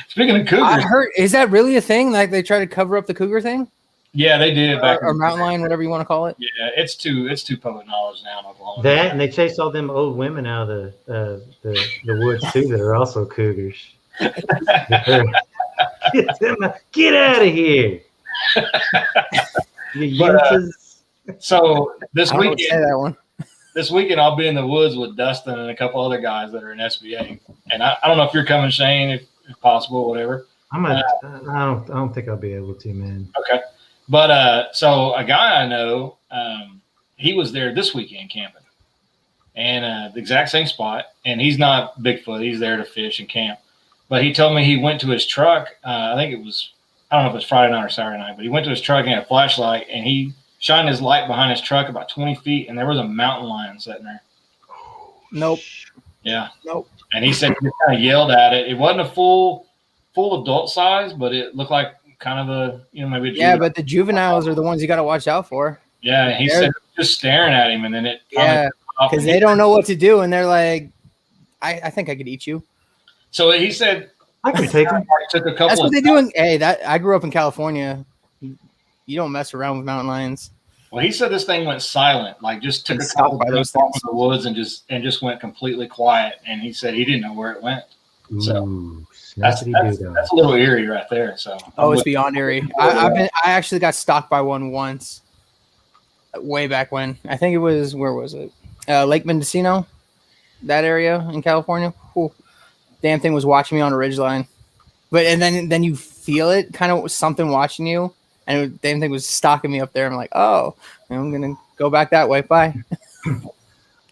Speaking of cougars, I heard, is that really a thing? Like they try to cover up the cougar thing? Yeah, they did back or mountain lion, whatever you want to call it. Yeah, it's too public knowledge now in Oklahoma. That, and they chase all them old women out of the woods too that are also cougars. Get out of here! So this weekend, say that one. This weekend I'll be in the woods with Dustin and a couple other guys that are in SBA, and I don't know if you're coming, Shane, if possible, whatever. I don't think I'll be able to, man. Okay, but so a guy I know, he was there this weekend camping, and the exact same spot, and he's not Bigfoot. He's there to fish and camp, but he told me he went to his truck. I think it was, I don't know if it was Friday night or Saturday night, but he went to his truck and had a flashlight, and he shined his light behind his truck about 20 feet, and there was a mountain lion sitting there. Nope. Yeah. Nope. And he said he kind of yelled at it. It wasn't a full adult size, but it looked like kind of a, maybe a juvenile. Yeah, but the juveniles are the ones you got to watch out for. Yeah, and he said just staring at him, and then it. Yeah, because they don't know what to do, and they're like, I think I could eat you. So he said, I can take him. Took a couple. That's what they do. I grew up in California. You don't mess around with mountain lions. Well, he said this thing went silent, like just took a couple of those off in the woods and just went completely quiet. And he said he didn't know where it went. So that's a little eerie right there. So it's beyond eerie. I actually got stalked by one once, way back when. I think it was, where was it? Lake Mendocino, that area in California. Ooh, damn thing was watching me on a ridgeline, and then you feel it, kind of something watching you. And the damn thing was stalking me up there. I'm like, oh, I'm going to go back that way. Bye.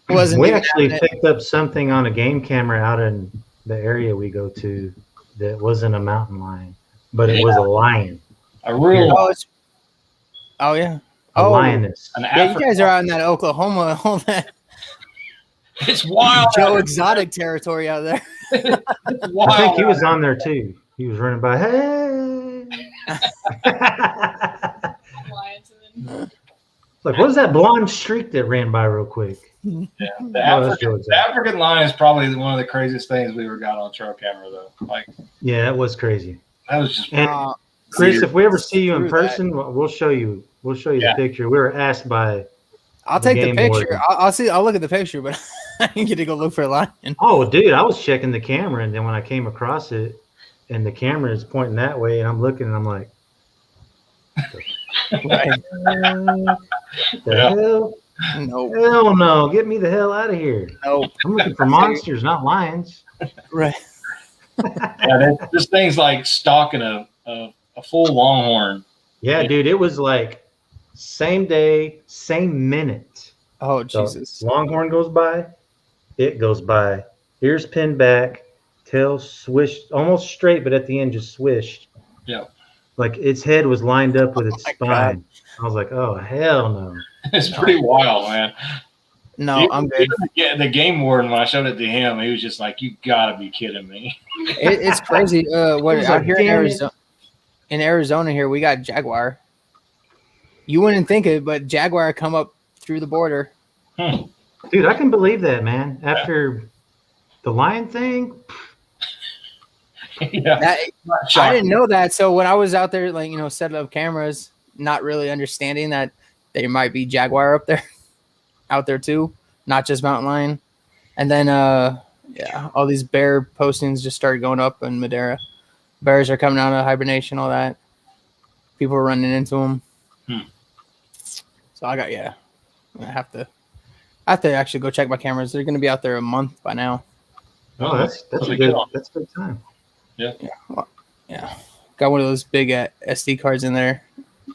We actually picked up something on a game camera out in the area we go to that wasn't a mountain lion, but it was a lion. A real yeah. A lioness. Yeah, you guys are out in that Oklahoma, all that. It's wild. Joe Exotic territory out there. I think he was on there too. He was running by, hey. Like, what was that blonde streak that ran by real quick? Yeah, the African lion is probably one of the craziest things we ever got on trail camera, though. Like, yeah, it was crazy. That was just. Chris, weird. If we ever see you in person, we'll show you. We'll show you the picture. We were asked by. I'll take the picture. I'll look at the picture, but I didn't get to go look for a lion. Oh, dude, I was checking the camera, and then when I came across it, and the camera is pointing that way, and I'm looking, and I'm like, what the hell? No. Hell no. Get me the hell out of here. No. I'm looking for monsters, not lions. Right. Yeah, this thing's like stalking a full longhorn. Yeah, dude, it was like same day, same minute. Oh, Jesus. So longhorn goes by, it goes by. Ears pinned back, tail swished, almost straight, but at the end just swished. Yeah. Like its head was lined up with its spine. God. I was like, oh, hell no. It's pretty wild, man. No, I'm good. Yeah, the game warden, when I showed it to him, he was just like, "You gotta be kidding me!" It's crazy. What out like, here in damn it. Arizona? In Arizona, here we got jaguar. You wouldn't think it, but jaguar come up through the border. Dude, I can believe that, man. After the lion thing. Yeah, I didn't know that. So when I was out there, like, setting up cameras, not really understanding that there might be jaguar out there too, not just mountain lion. And then, all these bear postings just started going up in Madera. Bears are coming out of hibernation, all that. People are running into them. So I have to actually go check my cameras. They're going to be out there a month by now. Oh, that's a good time. Yeah. Yeah. Got one of those big SD cards in there.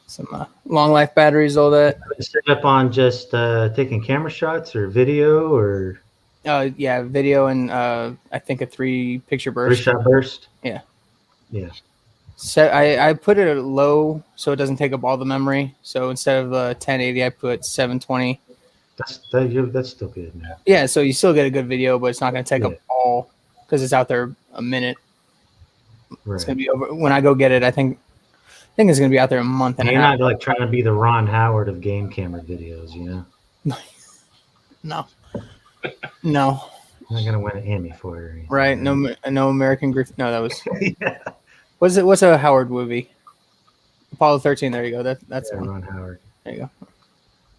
Some long life batteries, all that. Set up on just taking camera shots or video or. Video and I think a 3-picture burst. 3-shot burst. Yeah. Yeah. So I put it at low so it doesn't take up all the memory. So instead of 1080, I put 720. That's still good, man. Yeah, so you still get a good video, but it's not going to take up all because it's out there a minute. Right. It's going to be over when I go get it. I think it's going to be out there a month and a half. You're not like trying to be the Ron Howard of game camera videos, you know? No. You're not gonna win an Emmy for it. Or anything, Right? No American Griffin. No, that was. Yeah. What's a Howard movie? Apollo 13. There you go. That's one. Ron Howard. There you go.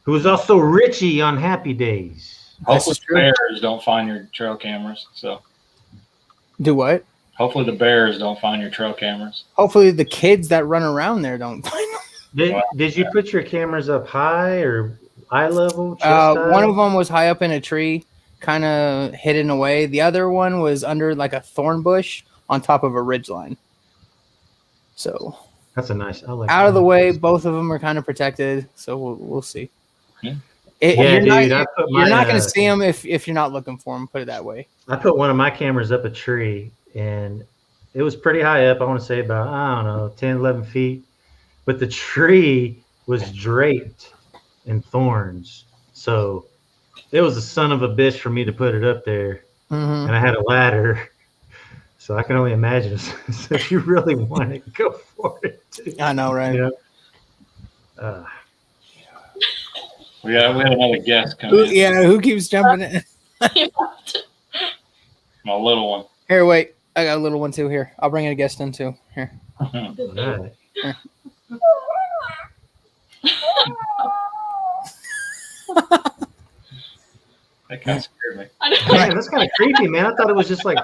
Who was also Richie on Happy Days. Hopefully the Bears don't find your trail cameras. So. Do what? Hopefully the Bears don't find your trail cameras. Hopefully the kids that run around there don't find them. Did you put your cameras up high or eye level? One of them was high up in a tree, kind of hidden away. The other one was under like a thorn bush on top of a ridge line. So that's a nice. I like out of the way. Both of them are kind of protected. So we'll see. Yeah. You're not going to see them if you're not looking for them. Put it that way. I put one of my cameras up a tree, and it was pretty high up. I want to say about, I don't know, 10, 11 feet. But the tree was draped in thorns. So it was a son of a bitch for me to put it up there. Mm-hmm. And I had a ladder. So I can only imagine if you really want to go for it. Too. I know, right? You know? We had another guest come in. Yeah, who keeps jumping in? My little one. Here, wait. I got a little one too. Here, I'll bring a guest in too. Here. Right. Here. That kind of scared me. Man, that's kind of creepy, man. I thought it was just like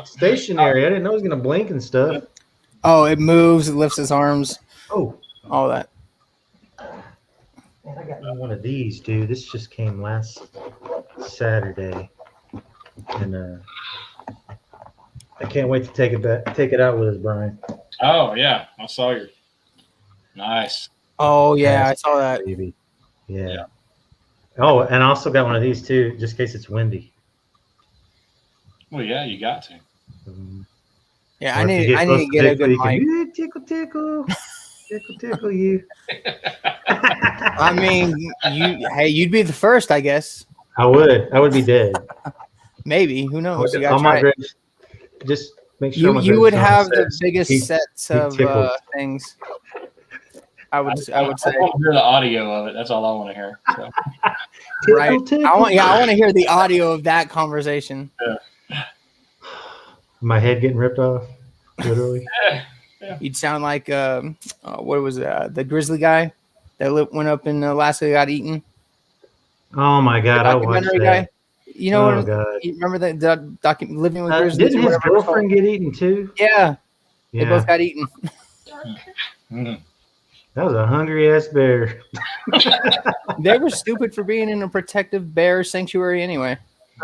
stationary. I didn't know it was going to blink and stuff. Oh, it moves. It lifts its arms. Oh. All that. Man, I got one of these, dude. This just came last Saturday. And I can't wait to take it out with us, Brian. Oh, yeah. I saw your. Nice. Oh, yeah. I saw that. Baby. Yeah. Oh, and I also got one of these, too, just in case it's windy. Well, yeah, you got to. Yeah, I need to get a good mic. Tickle. Tickle you. I mean, you'd be the first, I guess. I would be dead. Maybe. Who knows? Just make sure you would have the biggest sets of things. I would say. I want to hear the audio of it. That's all I want to hear. So. Right. Tickle. I want to hear the audio of that conversation. Yeah. My head getting ripped off, literally. Yeah. You'd sound like what was the grizzly guy that went up in Alaska, got eaten. Oh my God! I watched that. Guy. You know what? You remember that document, Living with Grizzlies? Didn't his girlfriend get eaten too? Yeah. They both got eaten. That was a hungry ass bear. They were stupid for being in a protective bear sanctuary anyway.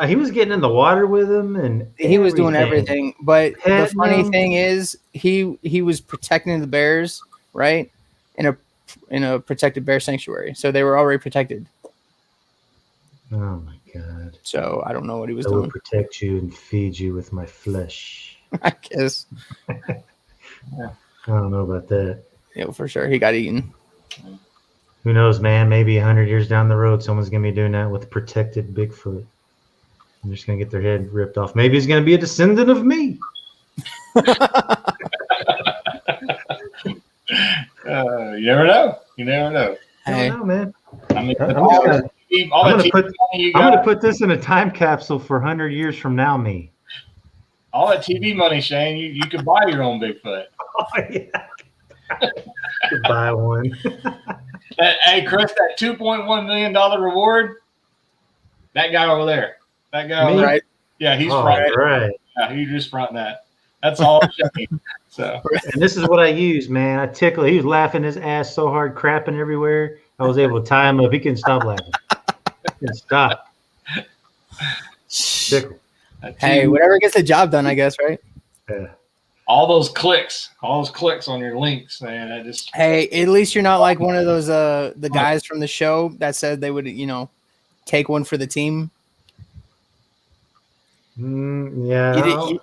He was getting in the water with them, and he was doing everything. But the funny thing is, he was protecting the bears, right? In a protected bear sanctuary, so they were already protected. Oh my God! So I don't know what he was I doing. will protect you and feed you with my flesh. I guess. I don't know about that. Yeah, for sure. He got eaten. Who knows, man? Maybe 100 years down the road, someone's going to be doing that with protected Bigfoot. They're just going to get their head ripped off. Maybe it's going to be a descendant of me. You never know. You never know. I don't know, man. I mean, I'm going to put this in a time capsule for 100 years from now, me. All that TV money, Shane, you could buy your own Bigfoot. Oh, yeah. You could buy one. Hey, Chris, that $2.1 million reward, that guy over there. That guy over there. Right? Yeah, he's fronting. Right. Yeah, he's just fronting that. That's all Shane. So. And this is what I use, man. I tickle. He was laughing his ass so hard, crapping everywhere. I was able to tie him up. He couldn't stop laughing. He couldn't stop. Tickle. Hey, whatever gets the job done, I guess, right? Yeah. All those clicks on your links, man. I just. Hey, at least you're not like one of those the guys from the show that said they would, take one for the team. Yeah. You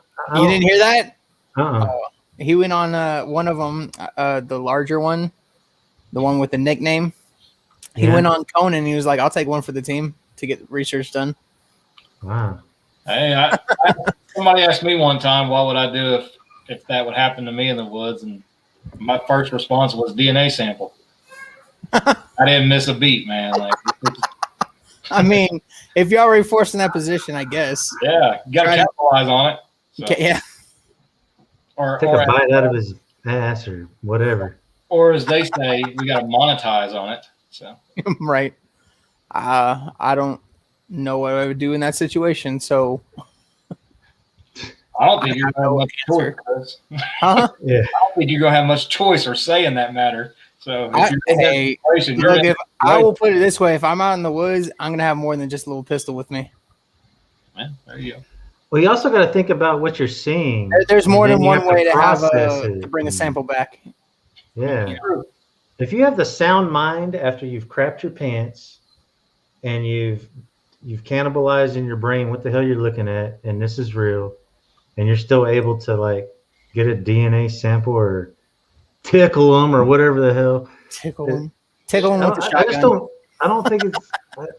didn't hear that? Uh-uh. He went on one of them, the larger one, the one with the nickname. He went on Conan and he was like, "I'll take one for the team to get research done." Wow. Hey, somebody asked me one time, what would I do if that would happen to me in the woods? And my first response was DNA sample. I didn't miss a beat, man. Like, I mean, if you're already forced in that position, I guess. Yeah, you got to capitalize on it. So. Yeah. Or take a bite out of his ass or whatever. Or as they say, we got to monetize on it. So right. I don't know what I would do in that situation. So I don't think you're gonna have much choice, Chris. Huh? Yeah. I don't think you're gonna have much choice or say in that matter. So I will put it this way: if I'm out in the woods, I'm gonna have more than just a little pistol with me. Man, there you go. Well, you also got to think about what you're seeing. There's more than one way to bring a sample back. Yeah. If you have the sound mind after you've crapped your pants and you've cannibalized in your brain what the hell you're looking at, and this is real, and you're still able to like get a DNA sample or tickle them or whatever the hell. Tickle them with the shotgun.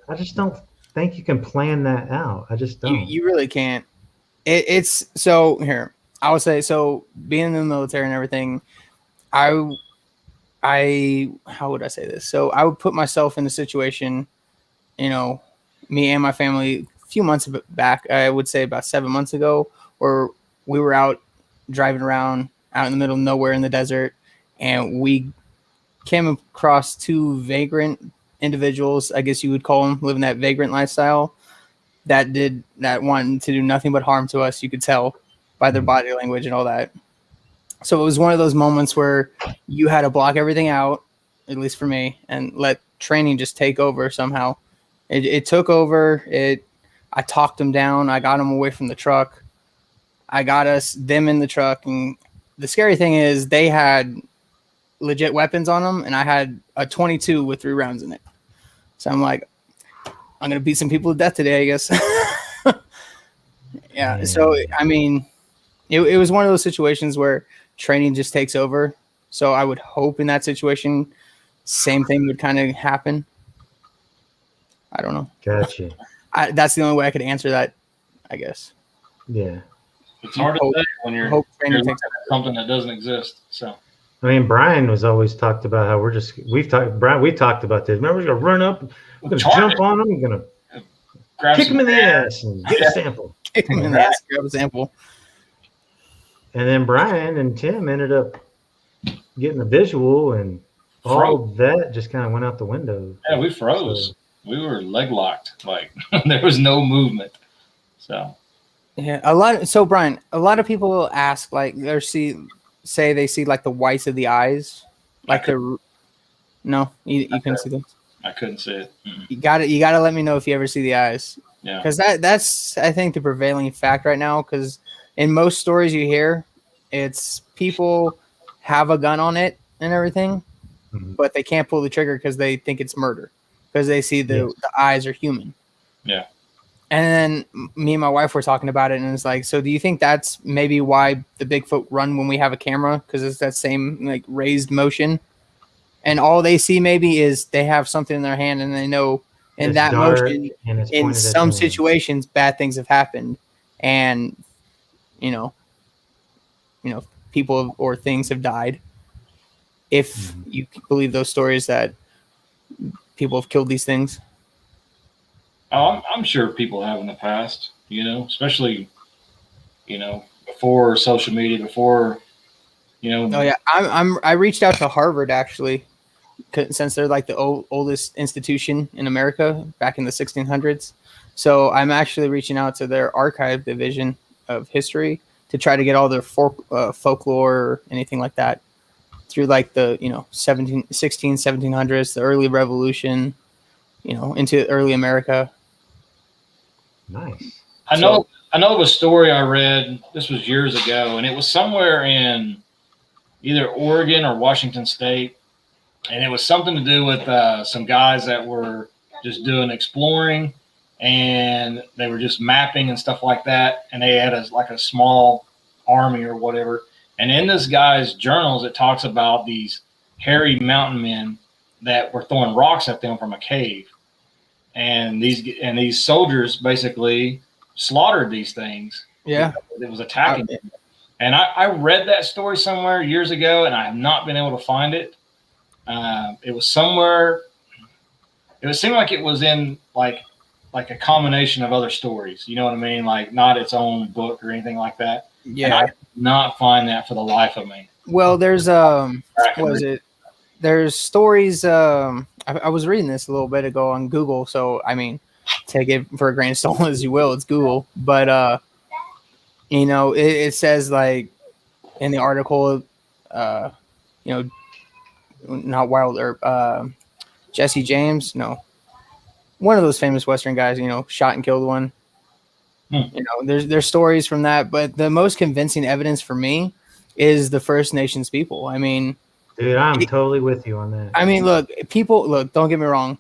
I just don't think you can plan that out. I just don't. You really can't. It's so here. I would say so. Being in the military and everything, how would I say this? So I would put myself in a situation, me and my family a few months back, I would say about 7 months ago, where we were out driving around out in the middle of nowhere in the desert, and we came across two vagrant individuals, I guess you would call them, living that vagrant lifestyle that wanted to do nothing but harm to us. You could tell by their body language and all that. So it was one of those moments where you had to block everything out, at least for me, and let training just take over somehow. It took over. I talked them down. I got them away from the truck. I got them in the truck. And the scary thing is they had legit weapons on them, and I had a 22 with 3 rounds in it. So I'm like, I'm going to beat some people to death today, I guess. Yeah. So, I mean, it was one of those situations where training just takes over. So I would hope in that situation, same thing would kind of happen. I don't know. Gotcha. That's the only way I could answer that, I guess. Yeah. It's hard to say when you're looking at something that doesn't exist. So. I mean, Brian was always talked about how we talked about this. Remember, we're going to run up, we're going to jump on them, we're going to kick them in the ass and get a sample. Kick them in the ass, grab a sample. And then Brian and Tim ended up getting a visual, and all that just kind of went out the window. Yeah, we froze. So, we were leg locked. Like, there was no movement. So. Yeah, So, Brian, a lot of people ask, like, say they see like the whites of the eyes, like you couldn't see those. I couldn't see it. Mm-mm. You got to let me know if you ever see the eyes. Yeah, because that's I think the prevailing fact right now. Because in most stories you hear, it's people have a gun on it and everything, but they can't pull the trigger because they think it's murder because they see the eyes are human. Yeah. And then me and my wife were talking about it, and it's like, so do you think that's maybe why the Bigfoot run when we have a camera? Because it's that same like raised motion, and all they see maybe is they have something in their hand, and they know in It's that dark motion, and it's in pointed at some them. situations, bad things have happened, and people or things have died. If you believe those stories that people have killed these things. Oh, I'm sure people have in the past, especially, before social media, before, Oh yeah, I reached out to Harvard actually, since they're like the oldest institution in America back in the 1600s. So I'm actually reaching out to their archive division of history to try to get all their folklore or anything like that through like the 1700s, the early revolution, into early America. Nice. I know of a story I read. This was years ago, and it was somewhere in either Oregon or Washington State, and it was something to do with some guys that were just doing exploring, and they were just mapping and stuff like that, and they had a small army or whatever. And in this guy's journals, it talks about these hairy mountain men that were throwing rocks at them from a cave, and these soldiers basically slaughtered these things. Yeah, it was attacking them. And I read that story somewhere years ago, and I have not been able to find it. It was somewhere. It would seem like it was in like a combination of other stories. You know what I mean? Like not its own book or anything like that. Yeah, and I could not find that for the life of me. Well, there's what is it? There's stories. I was reading this a little bit ago on Google, so I mean, take it for a grain of salt as you will. It's Google, but it says like in the article, not Wilder, Jesse James, no, one of those famous Western guys, shot and killed one. There's stories from that, but the most convincing evidence for me is the First Nations people. I mean, dude, I'm totally with you on that. I mean, look, don't get me wrong.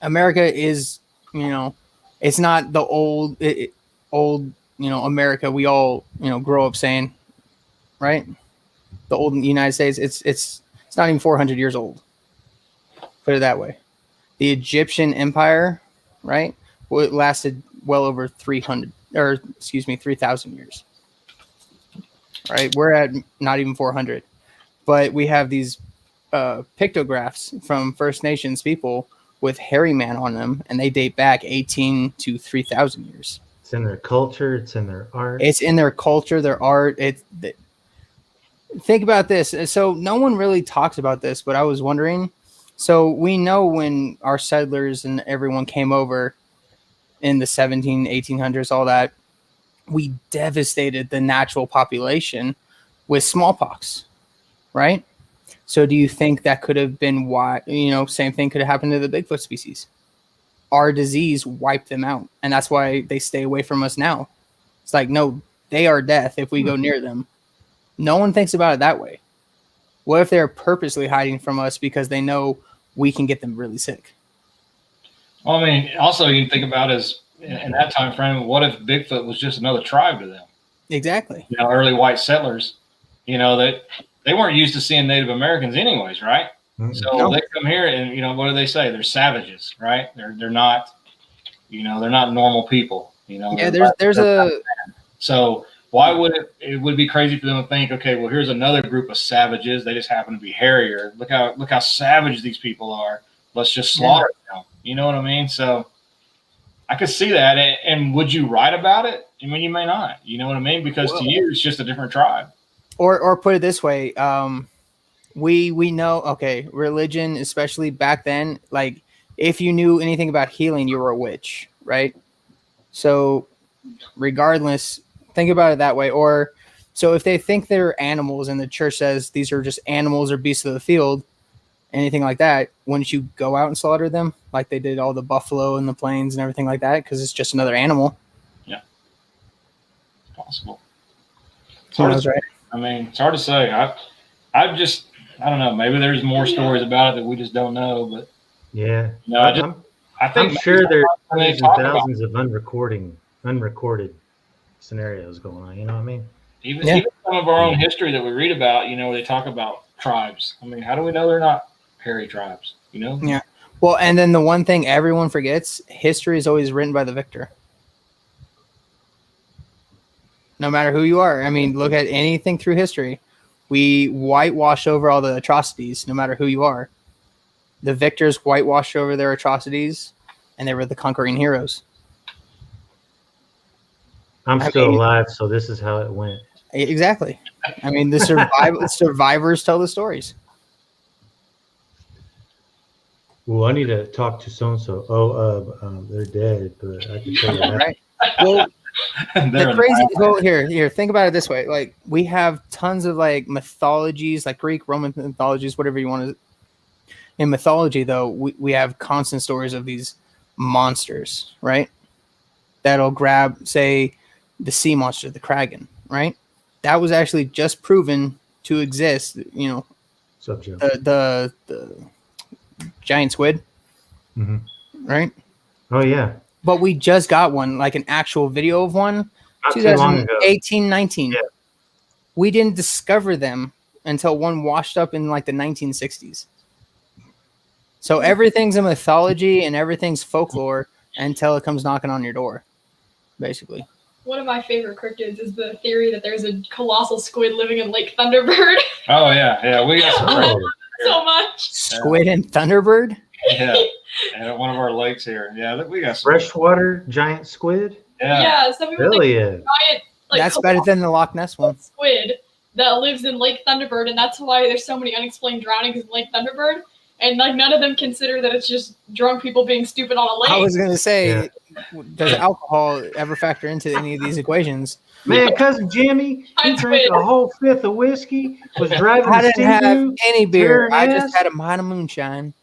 America is, it's not the old, America we all, grow up saying, right? The old United States, it's not even 400 years old. Put it that way. The Egyptian Empire, right? Well, it lasted well over 3,000 years. Right? We're at not even 400. But we have these pictographs from First Nations people with hairy man on them, and they date back 18 to 3,000 years. It's in their culture. It's in their art. It's in their culture, their art. Think about this. So no one really talks about this, but I was wondering. So we know when our settlers and everyone came over in the 1800s, all that, we devastated the natural population with smallpox, right? So do you think that could have been why, same thing could have happened to the Bigfoot species? Our disease wiped them out, and that's why they stay away from us now. It's like, no, they are death if we go near them. No one thinks about it that way. What if they're purposely hiding from us because they know we can get them really sick? Well, I mean, also you can think about is in that time frame, what if Bigfoot was just another tribe to them? Exactly. Early white settlers, that they weren't used to seeing Native Americans anyways, right? Mm-hmm. So they come here and, what do they say? They're savages, right? They're not, they're not normal people, Yeah, So why would it would be crazy for them to think, okay, well, here's another group of savages. They just happen to be hairier. Look how savage these people are. Let's just slaughter them. You know what I mean? So I could see that. And would you write about it? I mean, you may not. You know what I mean? Because to you, it's just a different tribe. Or put it this way, we know, okay, religion, especially back then, like if you knew anything about healing, you were a witch, right? So regardless, think about it that way. Or so if they think they're animals and the church says these are just animals or beasts of the field, anything like that, wouldn't you go out and slaughter them like they did all the buffalo and the plains and everything like that? Because it's just another animal. Yeah, it's possible. Right. I mean, it's hard to say. I don't know. Maybe there's more stories about it that we just don't know. But yeah, I think I'm sure there's thousands of unrecorded scenarios going on. You know what I mean? Even some of our own history that we read about, where they talk about tribes. I mean, how do we know they're not hairy tribes. You know? Yeah. Well, and then the one thing everyone forgets: history is always written by the victor. No matter who you are. I mean, look at anything through history. We whitewash over all the atrocities, no matter who you are. The victors whitewashed over their atrocities, and they were the conquering heroes. I'm still alive, so this is how it went. Exactly. I mean, the survivors tell the stories. Well, I need to talk to so-and-so. They're dead, but I can tell you that. Right. Well, the crazy. Well, here. Think about it this way: like, we have tons of like mythologies, like Greek, Roman mythologies, whatever you want to. In mythology, though, we have constant stories of these monsters, right? That'll grab, say, the sea monster, the kraken, right? That was actually just proven to exist. You know, the giant squid, right? Oh yeah. But we just got one, like an actual video of one, not 2018, 19. Yeah. We didn't discover them until one washed up in like the 1960s. So everything's a mythology and everything's folklore until it comes knocking on your door, basically. One of my favorite cryptids is the theory that there's a colossal squid living in Lake Thunderbird. Oh yeah, we got some so much. Squid and Thunderbird? Yeah. And at one of our lakes here. Yeah, we got some freshwater giant squid. Yeah, some people think giant, like, that's better than the Loch Ness one. Squid that lives in Lake Thunderbird, and that's why there's so many unexplained drownings in Lake Thunderbird. And like none of them consider that it's just drunk people being stupid on a lake. I was gonna say, does alcohol ever factor into any of these equations? Man, cousin Jimmy, he drank a whole fifth of whiskey. Was driving. I didn't have any beer. I just had a pint of moonshine.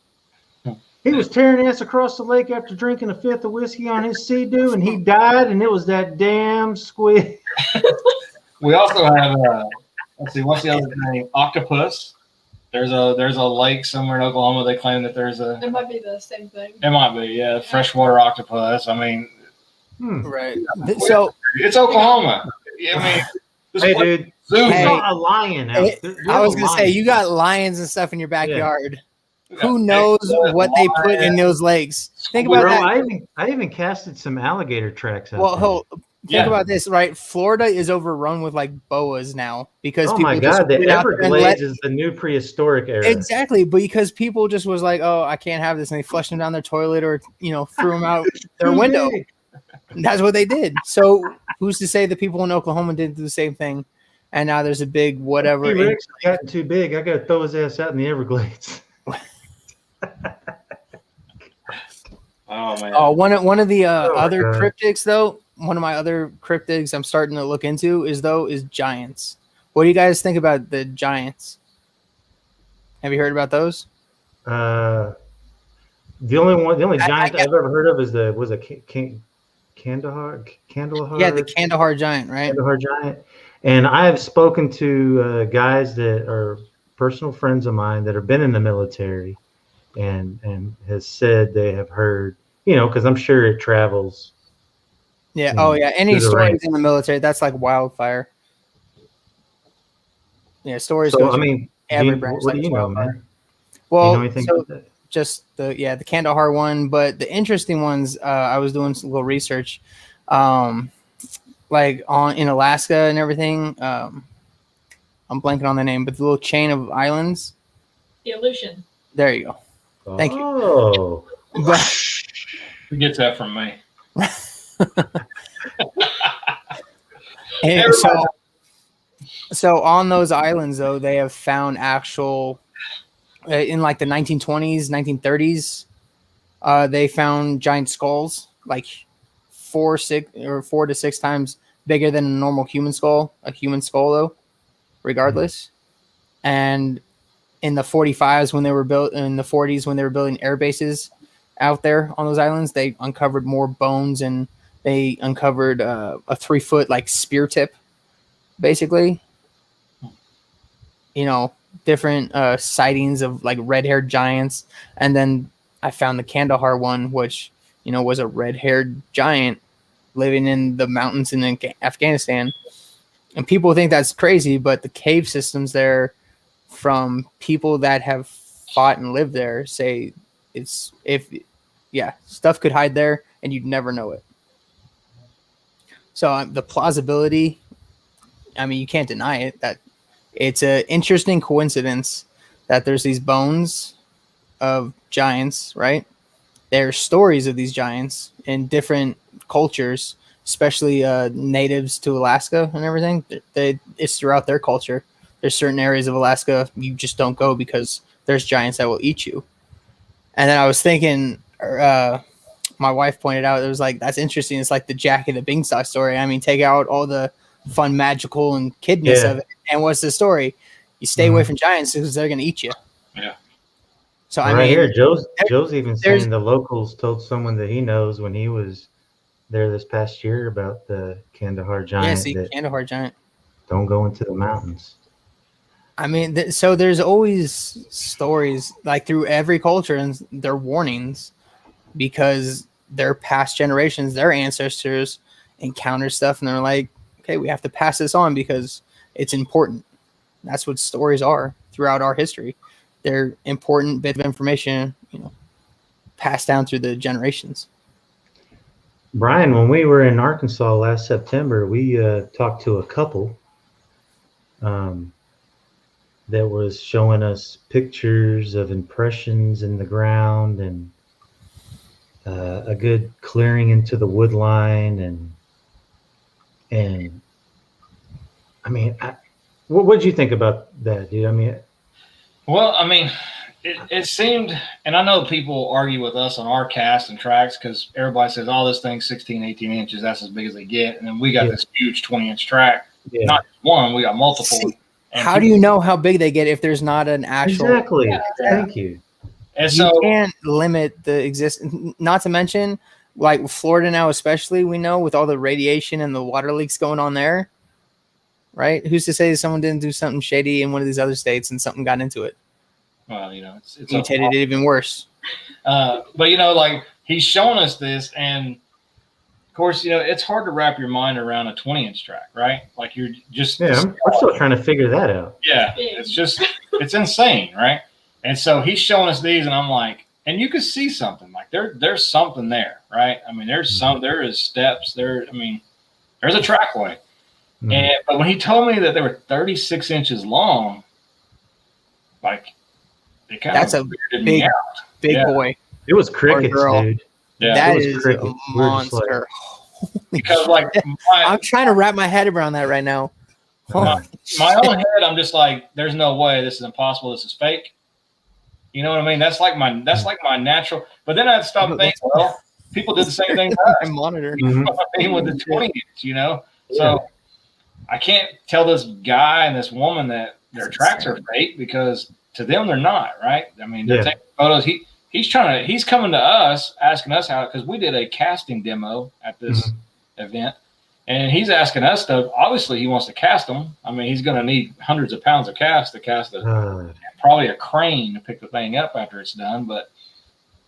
He was tearing ass across the lake after drinking a fifth of whiskey on his Sea-Doo, and he died. And it was that damn squid. We also have let's see, what's the other thing? Octopus. There's a lake somewhere in Oklahoma. They claim that there's a. It might be the same thing. It might be, yeah. Freshwater octopus. I mean, right. So it's Oklahoma. I mean, hey, dude, there's a lion out there. I was gonna say, you got lions and stuff in your backyard. Yeah. Who knows what they put in those lakes? Think about that. I even casted some alligator tracks out there. Think about this, right? Florida is overrun with like boas now because oh people my god, the Everglades is the new prehistoric era. Exactly, because people just was like, oh, I can't have this, and they flushed them down their toilet or threw them out their window. That's what they did. So who's to say the people in Oklahoma didn't do the same thing? And now there's a big whatever. T-Rex got too big. I got to throw his ass out in the Everglades. Oh man. Oh, one of the other cryptids though. One of my other cryptids I'm starting to look into is giants. What do you guys think about the giants? Have you heard about those? The only giant I've ever heard of is Kandahar. Yeah, the Kandahar giant, right? Kandahar giant. And I have spoken to guys that are personal friends of mine that have been in the military, and has said they have heard, because I'm sure it travels. Yeah. Oh, yeah. Any stories in the military, that's like wildfire. Yeah, stories. So, I mean, every branch. What do you know, man? Well, you know anything about that? Just the Kandahar one, but the interesting ones, I was doing some little research, like in Alaska and everything. I'm blanking on the name, but the little chain of islands. The Aleutian. There you go. Thank you. Oh. Who gets that from me? And so on those islands, though, they have found actual in like the 1920s, 1930s. They found giant skulls, like 4 to 6 times bigger than a normal human skull. A human skull, though, regardless. And in the 45s, when they were built, in the 40s, when they were building air bases out there on those islands, they uncovered more bones, and they uncovered a 3-foot like spear tip, basically. Different sightings of like red-haired giants, and then I found the Kandahar one, which was a red-haired giant living in the mountains in Afghanistan. And people think that's crazy, but the cave systems there, from people that have fought and lived there say stuff could hide there and you'd never know it. So the plausibility, I mean, you can't deny it, that it's an interesting coincidence that there's these bones of giants, right? There's stories of these giants in different cultures, especially natives to Alaska and everything. It's throughout their culture. There's certain areas of Alaska you just don't go because there's giants that will eat you. And then I was thinking, my wife pointed out, it was like, that's interesting. It's like the Jack and the Beanstalk story. I mean, take out all the fun, magical, and kidness of it. And what's the story? You stay away from giants because they're going to eat you. Yeah. So right, I mean, here, Joe's even saying the locals told someone that he knows when he was there this past year about the Kandahar giant. Yeah, Kandahar giant. Don't go into the mountains. I mean, so there's always stories like through every culture, and they're warnings because their past generations, their ancestors encounter stuff, and they're like, okay, we have to pass this on because it's important. That's what stories are throughout our history. They're important bit of information, passed down through the generations. Brian, when we were in Arkansas last September, we talked to a couple that was showing us pictures of impressions in the ground and a good clearing into the wood line. And I mean, what did you think about that, dude? I mean, well, I mean, it seemed, and I know people argue with us on our cast and tracks because everybody says, oh, this thing's 16, 18 inches. That's as big as they get. And then we got this huge 20-inch track. Yeah. Not one, we got multiple. See, how do you know how big they get if there's not an actual? Exactly. Yeah. Thank you. And you can't limit the existence. Not to mention, like Florida now, especially, we know with all the radiation and the water leaks going on there, right? Who's to say someone didn't do something shady in one of these other states and something got into it? Well, it's mutated it even worse. But like he's showing us this, and of course, it's hard to wrap your mind around a 20-inch track, right? Like you're just we're still trying to figure that out. Yeah, it's insane, right? And so he's showing us these, and I'm like, and you can see something like there's something there, right? I mean, there is steps there. I mean, there's a trackway. Mm-hmm. But when he told me that they were 36 inches long, like it kind that's of a big boy. It was crickets, dude. Yeah, that is crickets. A monster. Because like I'm trying to wrap my head around that right now. My own head, I'm just like, there's no way, this is impossible, this is fake. You know what I mean? That's like my natural. But then I'd stop and think, well, people did the same thing to us. I monitor. Mm-hmm. With the 20-inch, So I can't tell this guy and this woman that their tracks are fake because to them they're not, right? I mean, they're taking photos. He's coming to us asking us how, because we did a casting demo at this event, and he's asking us to. Obviously, he wants to cast them. I mean, he's going to need hundreds of pounds of cast to cast probably a crane to pick the thing up after it's done. But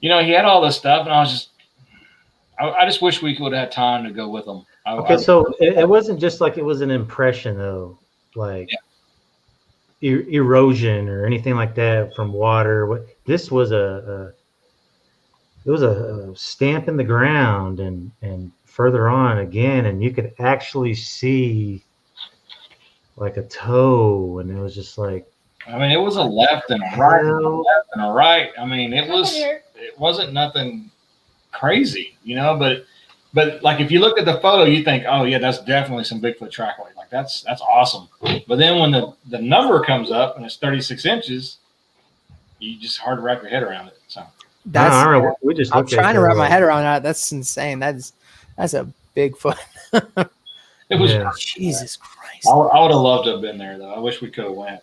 he had all this stuff, and I just wish we could have had time to go with him. So it wasn't just like it was an impression though, like erosion or anything like that from water. This was it was a stamp in the ground and further on again, and you could actually see like a toe, and it was just like, I mean, it was a left and a right, left and a right. I mean, it wasn't nothing crazy, but like if you look at the photo, you think, oh yeah, that's definitely some Bigfoot trackway. Like that's awesome. But then when the number comes up and it's 36 inches, you just hard to wrap your head around it. So I'm trying to wrap my head around that. That's insane. That's a Bigfoot. It was Jesus Christ. I would have loved to have been there though. I wish we could have went.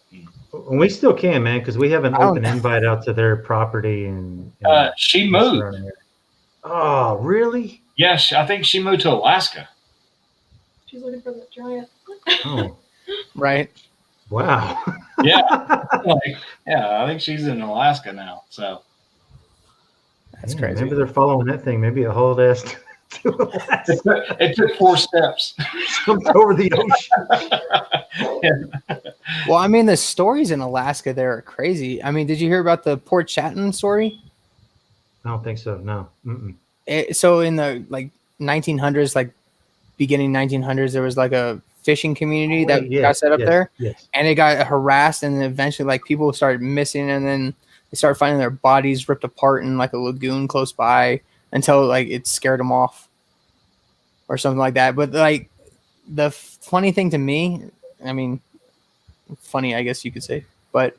We still can, man, because we have an open invite out to their property and she moved. Oh, really? Yes, I think she moved to Alaska. She's looking for the giant. Oh, right. Wow. Yeah. I think she's in Alaska now. So that's crazy. Maybe they're following that thing. Maybe a whole ass to Alaska. It took 4 steps. Jumped over the ocean. Well, I mean, the stories in Alaska there are crazy. I mean, did you hear about the Port Chatham story? I don't think so. No. So in the 1900s, like beginning 1900s, there was like a fishing community that got set up there, and it got harassed, and then eventually like people started missing, and then they started finding their bodies ripped apart in like a lagoon close by until like it scared them off or something like that. But like the funny thing to me, I mean, funny, I guess you could say, but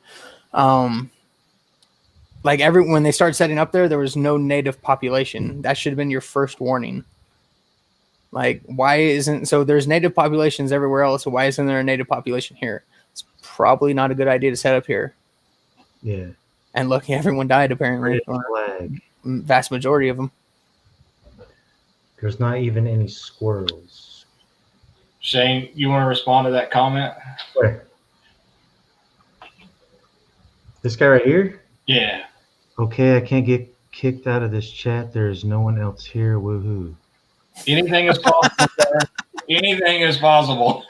like when they started setting up there was no native population. That should have been your first warning. Like, why isn't, so there's native populations everywhere else, so why isn't there a native population here? It's probably not a good idea to set up here. Yeah. And look, everyone died apparently. Flag. Vast majority of them. There's not even any squirrels. Shane, you want to respond to that comment? Where? This guy right here? Yeah. Okay, I can't get kicked out of this chat. There's no one else here. Woohoo. Anything is possible, sir. Anything is possible.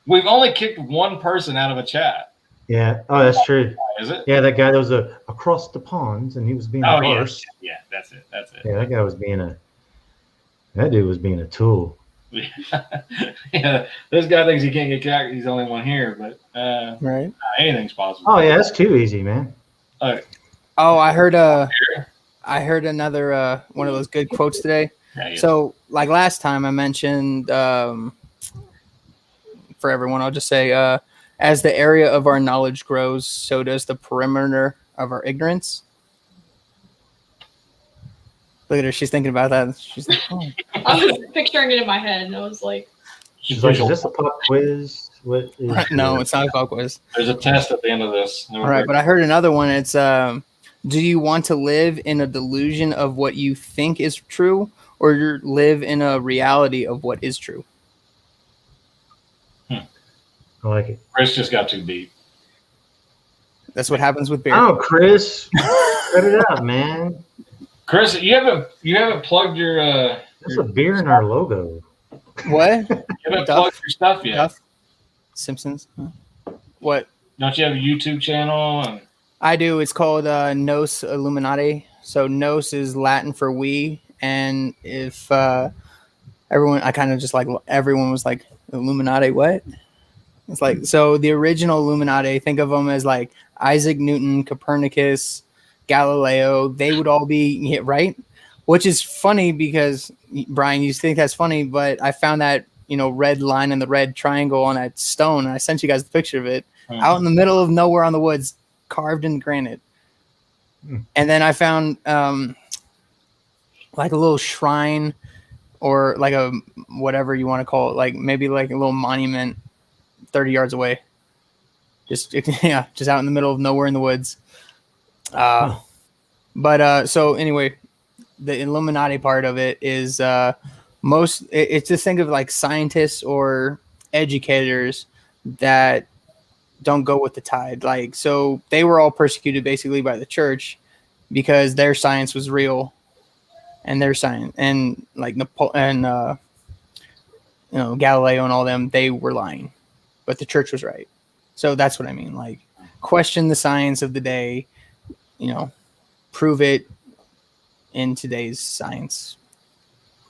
We've only kicked one person out of a chat. Yeah. Oh, that's true. Is it? Yeah, that guy that was across the pond, and he was being harsh. Yeah, that's it. Yeah, that guy was that dude was being a tool. Yeah, this guy thinks he can't get kicked out. He's the only one here, but right. Anything's possible. Oh yeah, that's too easy, man. Oh, I heard another one of those good quotes today. Yeah. So, like last time I mentioned, for everyone, I'll just say, as the area of our knowledge grows, so does the perimeter of our ignorance. Look at her. She's thinking about that. She's like, oh. I was picturing it in my head, and I was like, she's like, is this a pop quiz? What is No, it's not a pop quiz. There's a test at the end of this. All right, but I heard another one. It's, do you want to live in a delusion of what you think is true, or live in a reality of what is true? I like it. Chris just got too deep. That's what happens with beer. Oh, Chris, cut it out, man. Chris, you haven't plugged your. There's a beer in our logo. What? You haven't plugged your stuff yet. Duff? Simpsons. Huh? What? Don't you have a YouTube channel? And... I do. It's called Nos Illuminati. So Nos is Latin for we, and if everyone was like Illuminati, what? It's like, so the original Illuminati, think of them as like Isaac Newton, Copernicus, Galileo. They would all be right, which is funny because Brian, you think that's funny, but I found that red line and the red triangle on that stone, and I sent you guys the picture of it out in the middle of nowhere on the woods, carved in granite. And then I found like a little shrine, or like a whatever you want to call it, like maybe like a little monument 30 yards away, just out in the middle of nowhere in the woods. But so anyway, the Illuminati part of it is it's just think of like scientists or educators that don't go with the tide. Like, so they were all persecuted basically by the church because their science was real, and their science, and like Galileo and all them, they were lying, but the church was right. So that's what I mean. Like, question the science of the day, prove it in today's science,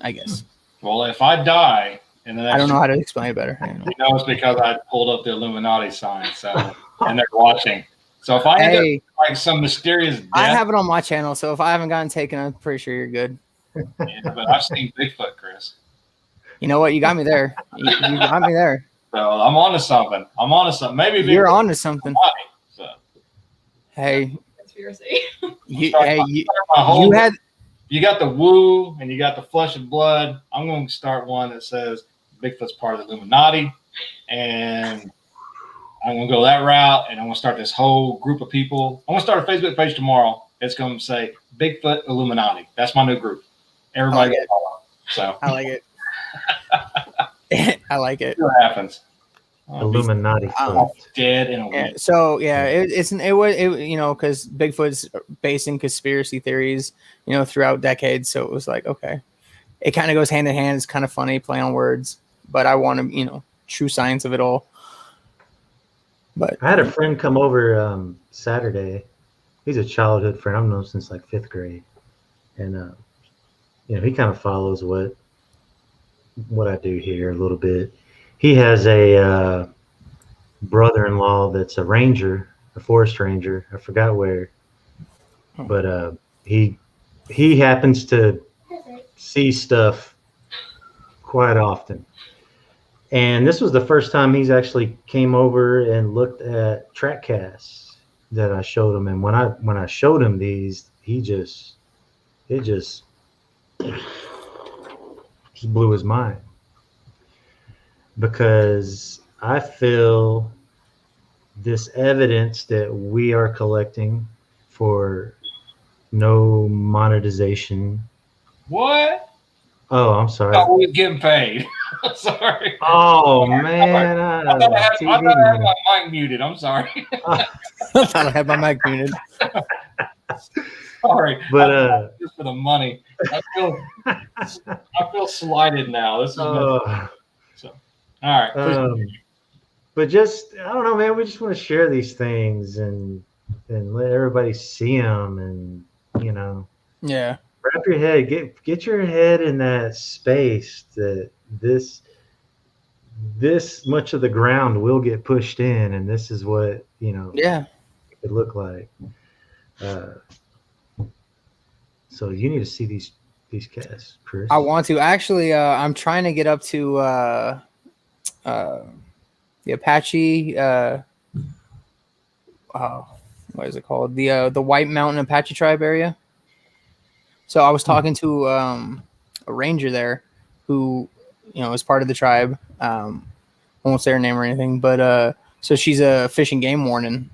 I guess. Well, if I die in the next, I don't know how to explain it better. It's because I pulled up the Illuminati sign, so and they're watching. So if I end up like some mysterious death, I have it on my channel, so if I haven't gotten taken, I'm pretty sure you're good. Yeah, but I've seen Bigfoot, Chris. You know what? You got me there. You got me there. So I'm on to something. Maybe you're on to something. So. Hey. Conspiracy. You got the woo and you got the flesh and blood. I'm going to start one that says Bigfoot's part of the Illuminati, and I'm going to go that route, and I'm going to start this whole group of people. I'm going to start a Facebook page tomorrow. It's going to say Bigfoot Illuminati. That's my new group. Everybody follow. So I like it. I like it. See what happens. Illuminati foot. Dead in a week. Yeah, so yeah, it was you know, because Bigfoot's based in conspiracy theories, you know, throughout decades. So it was like, okay, it kind of goes hand in hand. It's kind of funny, play on words, but I want to, you know, true science of it all. But I had a friend come over Saturday. He's a childhood friend. I've known him since like 5th grade, and you know, he kind of follows what I do here a little bit. He has a brother-in-law that's a ranger, a forest ranger. I forgot where, but he happens to see stuff quite often. And this was the first time he's actually came over and looked at track casts that I showed him. And when I showed him these, he blew his mind, because I feel this evidence that we are collecting for no monetization. What? Oh, I'm sorry. I was getting paid. Sorry. Oh man, I thought I had my mic muted. I'm sorry. I thought I had my mic muted. Sorry, but just for the money. I feel slighted now. This is so. All right. But just, I don't know, man. We just want to share these things and let everybody see them, and you know. Yeah. Wrap your head. Get your head in that space that this much of the ground will get pushed in, and this is what, you know. Yeah. It could look like. So you need to see these casts, Chris. I want to actually. I'm trying to get up to the Apache. What is it called? The White Mountain Apache tribe area. So I was talking to a ranger there, who, you know, is part of the tribe. I won't say her name or anything, but so she's a fish and game warden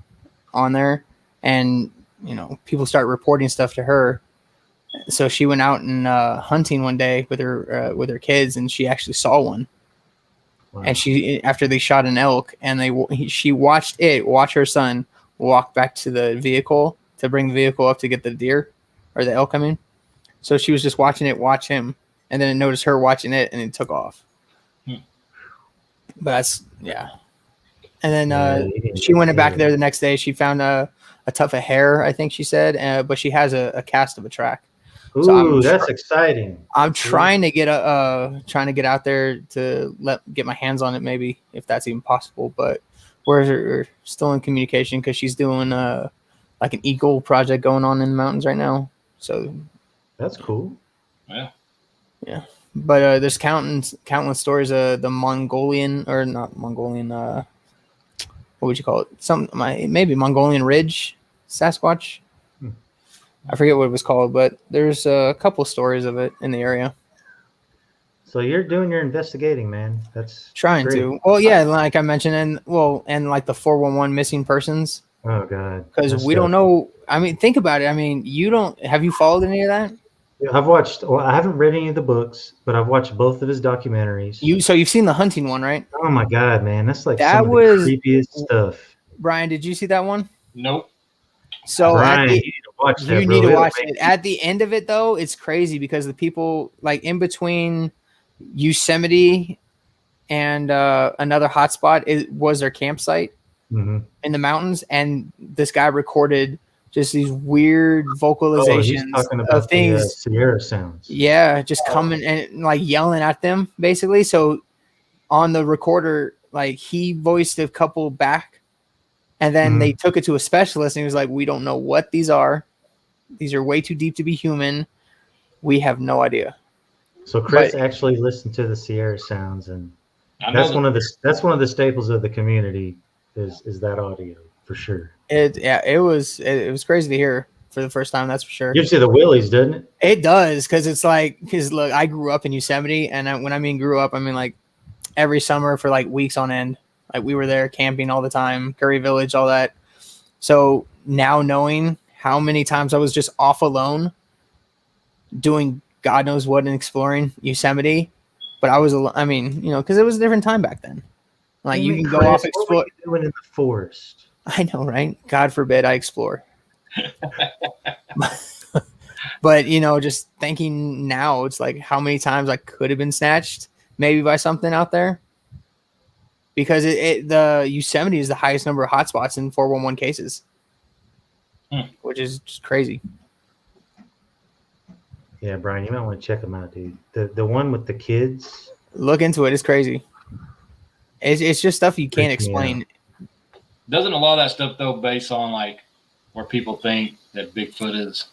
on there, and you know, people start reporting stuff to her. So she went out and hunting one day with her kids, and she actually saw one. Wow. And she, after they shot an elk, and she watched her son walk back to the vehicle to bring the vehicle up to get the deer or the elk. I mean, so she was just watching it watch him, and then it noticed her watching it, and it took off. But that's, yeah. And then she went back there the next day. She found a tuft of hair, I think she said, but she has a cast of a track. Ooh, so that's exciting. I'm trying to get out there to get my hands on it, maybe, if that's even possible. But we're still in communication, because she's doing like an eagle project going on in the mountains right now. So that's cool. Yeah. But there's countless stories of the Mongolian, or not Mongolian. What would you call it? Maybe Mongolian Ridge Sasquatch. I forget what it was called, but there's a couple stories of it in the area. So you're doing your investigating, man. That's trying great. to. Well, yeah, like I mentioned, and like the 411 missing persons. Oh God. Because we don't know. I mean, think about it. I mean, have you followed any of that? I haven't read any of the books, but I've watched both of his documentaries. So you've seen the hunting one, right? Oh my God, man. That's like some of the creepiest stuff. Brian, did you see that one? Nope. So Brian, you need to watch that. You need to watch it. At the end of it, though, it's crazy, because the people, like, in between Yosemite and another hotspot was their campsite in the mountains, and this guy recorded just these weird vocalizations of things. The Sierra sounds. Yeah, just coming and like yelling at them, basically. So on the recorder, like, he voiced a couple back. And then they took it to a specialist, and he was like, "We don't know what these are. These are way too deep to be human. We have no idea." So Chris actually listened to the Sierra sounds, and that's one of the staples of the community is that audio, for sure. It was crazy to hear for the first time. That's for sure. Gives you the willies, doesn't it? It does, because look, I grew up in Yosemite, and when I mean grew up, I mean like every summer for like weeks on end. Like, we were there camping all the time, Curry Village, all that. So now knowing how many times I was just off alone doing God knows what and exploring Yosemite, but because it was a different time back then. Like you can go off explore. What are you doing in the forest? I know, right? God forbid I explore. But just thinking now, it's like how many times I could have been snatched, maybe by something out there. Because the Yosemite is the highest number of hotspots in 411 cases, which is just crazy. Yeah, Brian, you might want to check them out, dude. The one with the kids. Look into it. It's crazy. It's just stuff you can't explain. Doesn't a lot of that stuff though based on like where people think that Bigfoot is?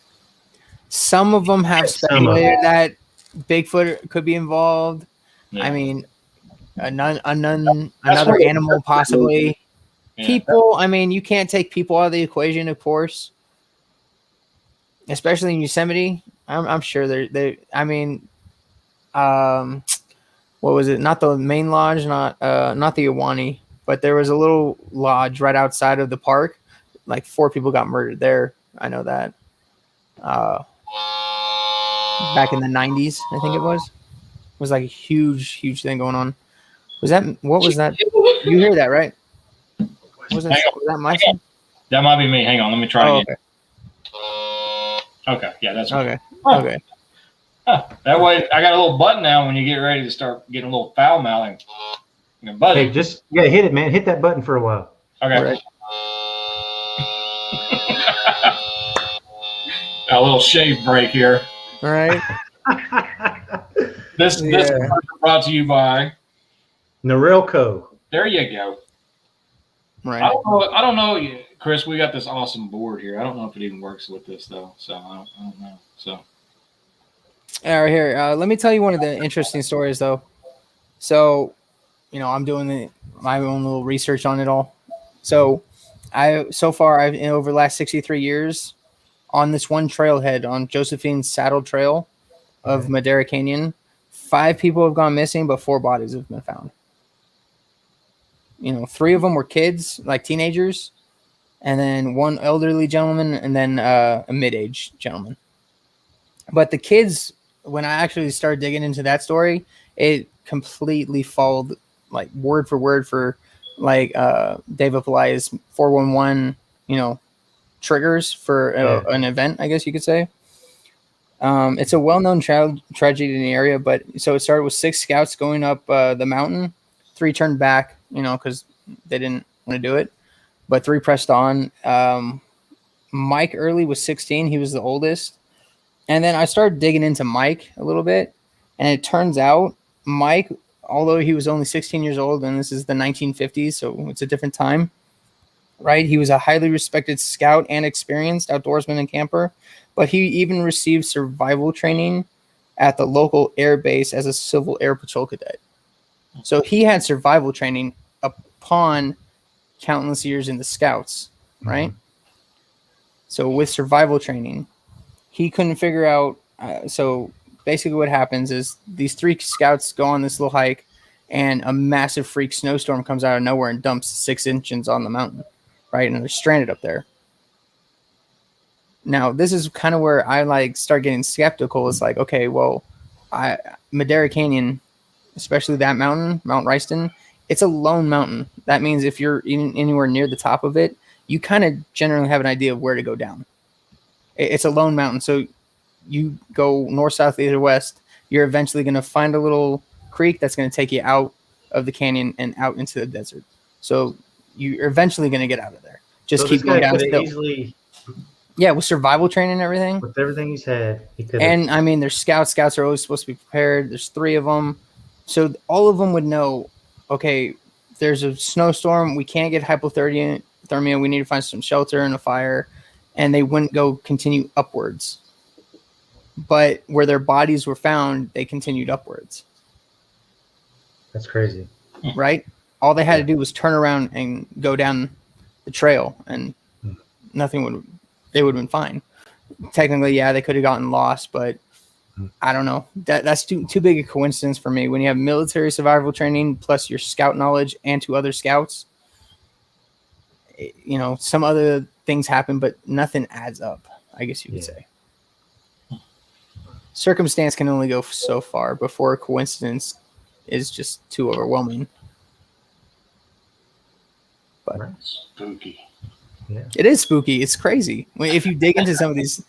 Some of them have speculated that Bigfoot could be involved. Yeah. I mean, another animal possibly. Yeah. People. I mean, you can't take people out of the equation, of course. Especially in Yosemite, I'm sure they. I mean, what was it? Not the main lodge, not the Iwani, but there was a little lodge right outside of the park. Like 4 people got murdered there. I know that. Back in the 90s, I think it was like a huge thing going on. What was that? You hear that, right? Was that my son? That might be me. Hang on, let me try again. Okay, yeah, that's okay. Huh. Okay. Huh. That way, I got a little button now. When you get ready to start getting a little foul mouthing, hey, hit it, man. Hit that button for a while. Okay. Right. A little shave break here. All right. This is brought to you by Norelco. There you go. Right. I don't know, Chris. We got this awesome board here. I don't know if it even works with this though. So I don't know. So. All right, here. Let me tell you one of the interesting stories though. So, I'm doing my own little research on it all. So, I've over the last 63 years on this one trailhead on Josephine's Saddle Trail of Madera Canyon, 5 people have gone missing, but 4 bodies have been found. 3 of them were kids, like teenagers, and then 1 elderly gentleman, and then a mid-aged gentleman. But the kids, when I actually started digging into that story, it completely followed like word for word for like David Pelaya's 411, triggers for an event, I guess you could say. It's a well-known tragedy in the area, but so it started with 6 scouts going up the mountain. 3 turned back, because they didn't want to do it, but 3 pressed on. Mike Early was 16. He was the oldest. And then I started digging into Mike a little bit, and it turns out Mike, although he was only 16 years old, and this is the 1950s, so it's a different time, right? He was a highly respected scout and experienced outdoorsman and camper, but he even received survival training at the local air base as a Civil Air Patrol cadet. So he had survival training upon countless years in the Scouts, right? Mm-hmm. So with survival training, he couldn't figure out. So basically what happens is these 3 scouts go on this little hike, and a massive freak snowstorm comes out of nowhere and dumps 6 inches on the mountain, right? And they're stranded up there. Now, this is kind of where I start getting skeptical. It's like, okay, well, Madera Canyon, especially that mountain, Mount Ryston, it's a lone mountain. That means if you're anywhere near the top of it, you kind of generally have an idea of where to go down. It's a lone mountain, so you go north, south, east, or west, you're eventually going to find a little creek that's going to take you out of the canyon and out into the desert. So you're eventually going to get out of there. Just keep going down still. Yeah, with survival training and everything. With everything he's had. And, I mean, there's scouts. Scouts are always supposed to be prepared. There's 3 of them. So all of them would know, okay, there's a snowstorm. We can't get hypothermia. We need to find some shelter and a fire. And they wouldn't go continue upwards. But where their bodies were found, they continued upwards. That's crazy. Right? All they had to do was turn around and go down the trail, and they would have been fine. Technically, yeah, they could have gotten lost, but I don't know. That's too big a coincidence for me. When you have military survival training plus your scout knowledge and 2 other scouts, some other things happen, but nothing adds up, I guess you could say. Circumstance can only go so far before a coincidence is just too overwhelming. But spooky. Yeah. It is spooky. It's crazy. If you dig into some of these,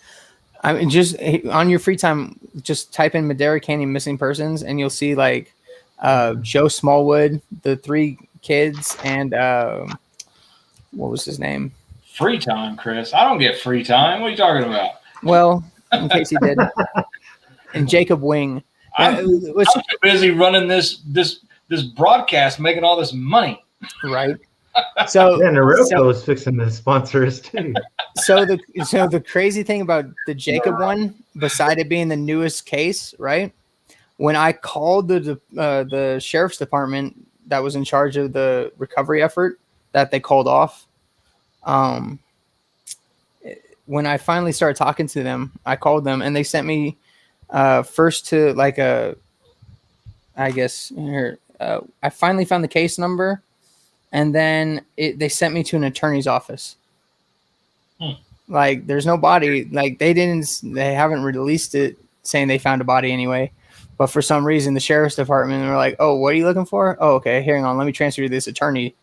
I mean, just on your free time, just type in Madera Canyon missing persons, and you'll see like Joe Smallwood, the 3 kids, and what was his name? Free time, Chris. I don't get free time. What are you talking about? Well, in case he did. And Jacob Wing. I'm too busy running this broadcast, making all this money. Right. So Noroko is fixing to sponsor us too. So the crazy thing about the Jacob one, beside it being the newest case, right? When I called the sheriff's department that was in charge of the recovery effort that they called off, when I finally started talking to them, I called them and they sent me first to like I finally found the case number, and then they sent me to an attorney's office. Like there's no body, like they haven't released it saying they found a body anyway. But for some reason, the sheriff's department were like, "Oh, what are you looking for? Oh, okay, hang on, let me transfer you to this attorney."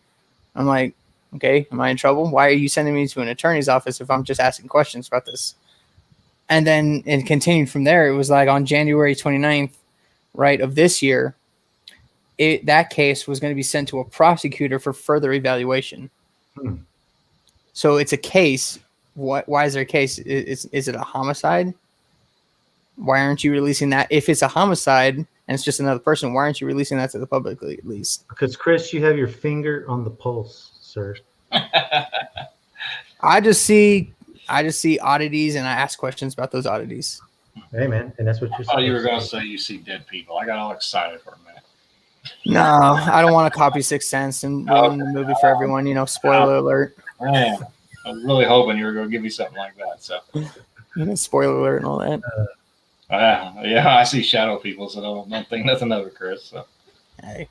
I'm like, "Okay, am I in trouble? Why are you sending me to an attorney's office if I'm just asking questions about this?" And then it continued from there. It was like on January 29th, right, of this year, that case was going to be sent to a prosecutor for further evaluation. So it's a case. Why is there a case? Is it a homicide? Why aren't you releasing that? If it's a homicide and it's just another person, why aren't you releasing that to the public at least? Because Chris, you have your finger on the pulse, sir. I just see oddities and I ask questions about those oddities. Hey man, and that's what you're saying. Oh, you were gonna say you see dead people. I got all excited for a minute. No, I don't want to copy Sixth Sense and ruin the movie for everyone. Spoiler alert. Man, I was really hoping you were gonna give me something like that. So, spoiler alert and all that. Yeah, I see shadow people, so don't think nothing of it, Chris. So, hey,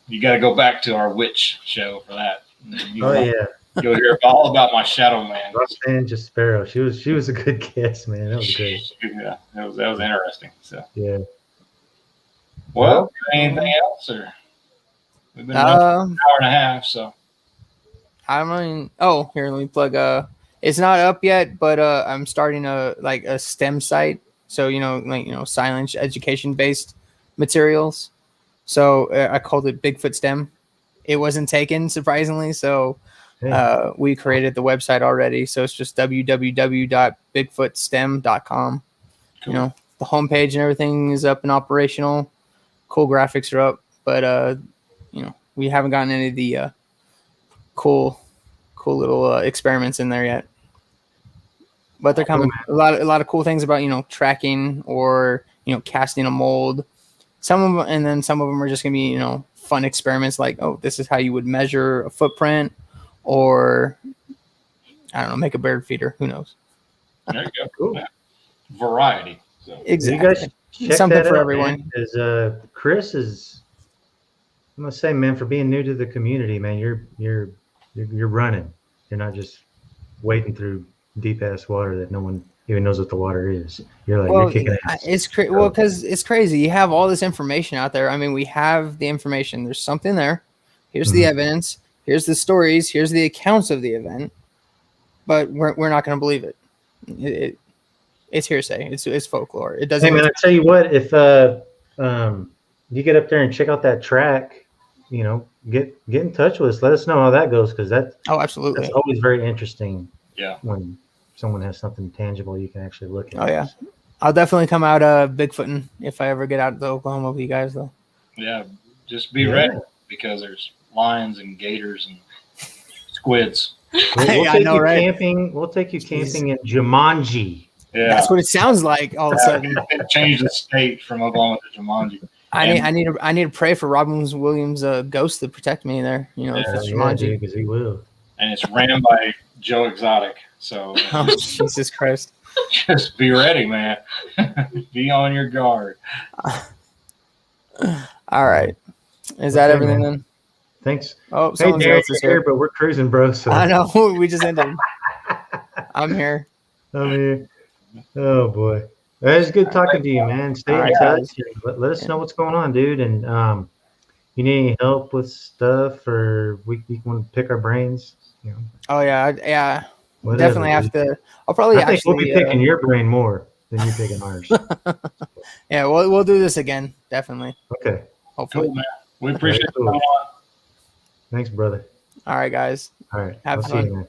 you got to go back to our witch show for that. Yeah, you'll hear all about my shadow man. Rosanna Sparrow. She was a good guest, man. That was great. Yeah, that was interesting. So yeah. Well, anything else, or we've been an hour and a half, so. I mean, here, let me plug. It's not up yet, but I'm starting a STEM site. So, science education based materials. So I called it Bigfoot STEM. It wasn't taken, surprisingly. So we created the website already. So it's just www.bigfootstem.com. Cool. The homepage and everything is up and operational. Cool graphics are up, but we haven't gotten any of the cool little experiments in there yet. But they're coming. A lot of cool things about tracking or casting a mold. Some of them, and then some of them are just gonna be fun experiments like, oh, this is how you would measure a footprint, or I don't know, make a bird feeder. Who knows? There you go. Cool. Variety. So. Exactly. You guys something for everyone. Because Chris is, I'm gonna say, man, for being new to the community, man, you're running. You're not just wading through deep ass water that no one even knows what the water is. You're kicking ass. It's because it's crazy. You have all this information out there. I mean, we have the information. There's something there. Here's the evidence. Here's the stories. Here's the accounts of the event. But we're not going to believe it. It's hearsay. It's folklore. It doesn't. Hey man, I tell you what. If you get up there and check out that track, get in touch with us. Let us know how that goes, because absolutely. That's always very interesting. Yeah. When someone has something tangible you can actually look at. Oh yeah, I'll definitely come out Bigfooting if I ever get out to Oklahoma with you guys, though. Yeah, just be ready, because there's lions and gators and squids. We'll take you camping. We'll take you camping in Jumanji. Yeah, that's what it sounds like. All of a sudden, it changed the state from Oklahoma to Jumanji. I need to pray for Robin Williams' ghost to protect me there. If it's Jumanji, because he will. And it's ran by Joe Exotic. So Jesus Christ. Just be ready, man. Be on your guard. All right. Is that everything then? Thanks. Oh, hey, Darren, else is here, but we're cruising, bro. So. I know. We just ended. I'm here. Oh boy. It's good talking to you, man. Stay in touch. Let us know what's going on, dude. And you need any help with stuff, or we want to pick our brains? You know, Oh yeah. whatever, Definitely have dude. to. I'll probably I think we'll be actually. picking your brain more than you picking ours. Yeah, we'll do this again. Definitely. Okay. Hopefully. Cool, man. We appreciate Very cool. it. Thanks, brother. All right, guys. All right. Have I'll see fun. you, man.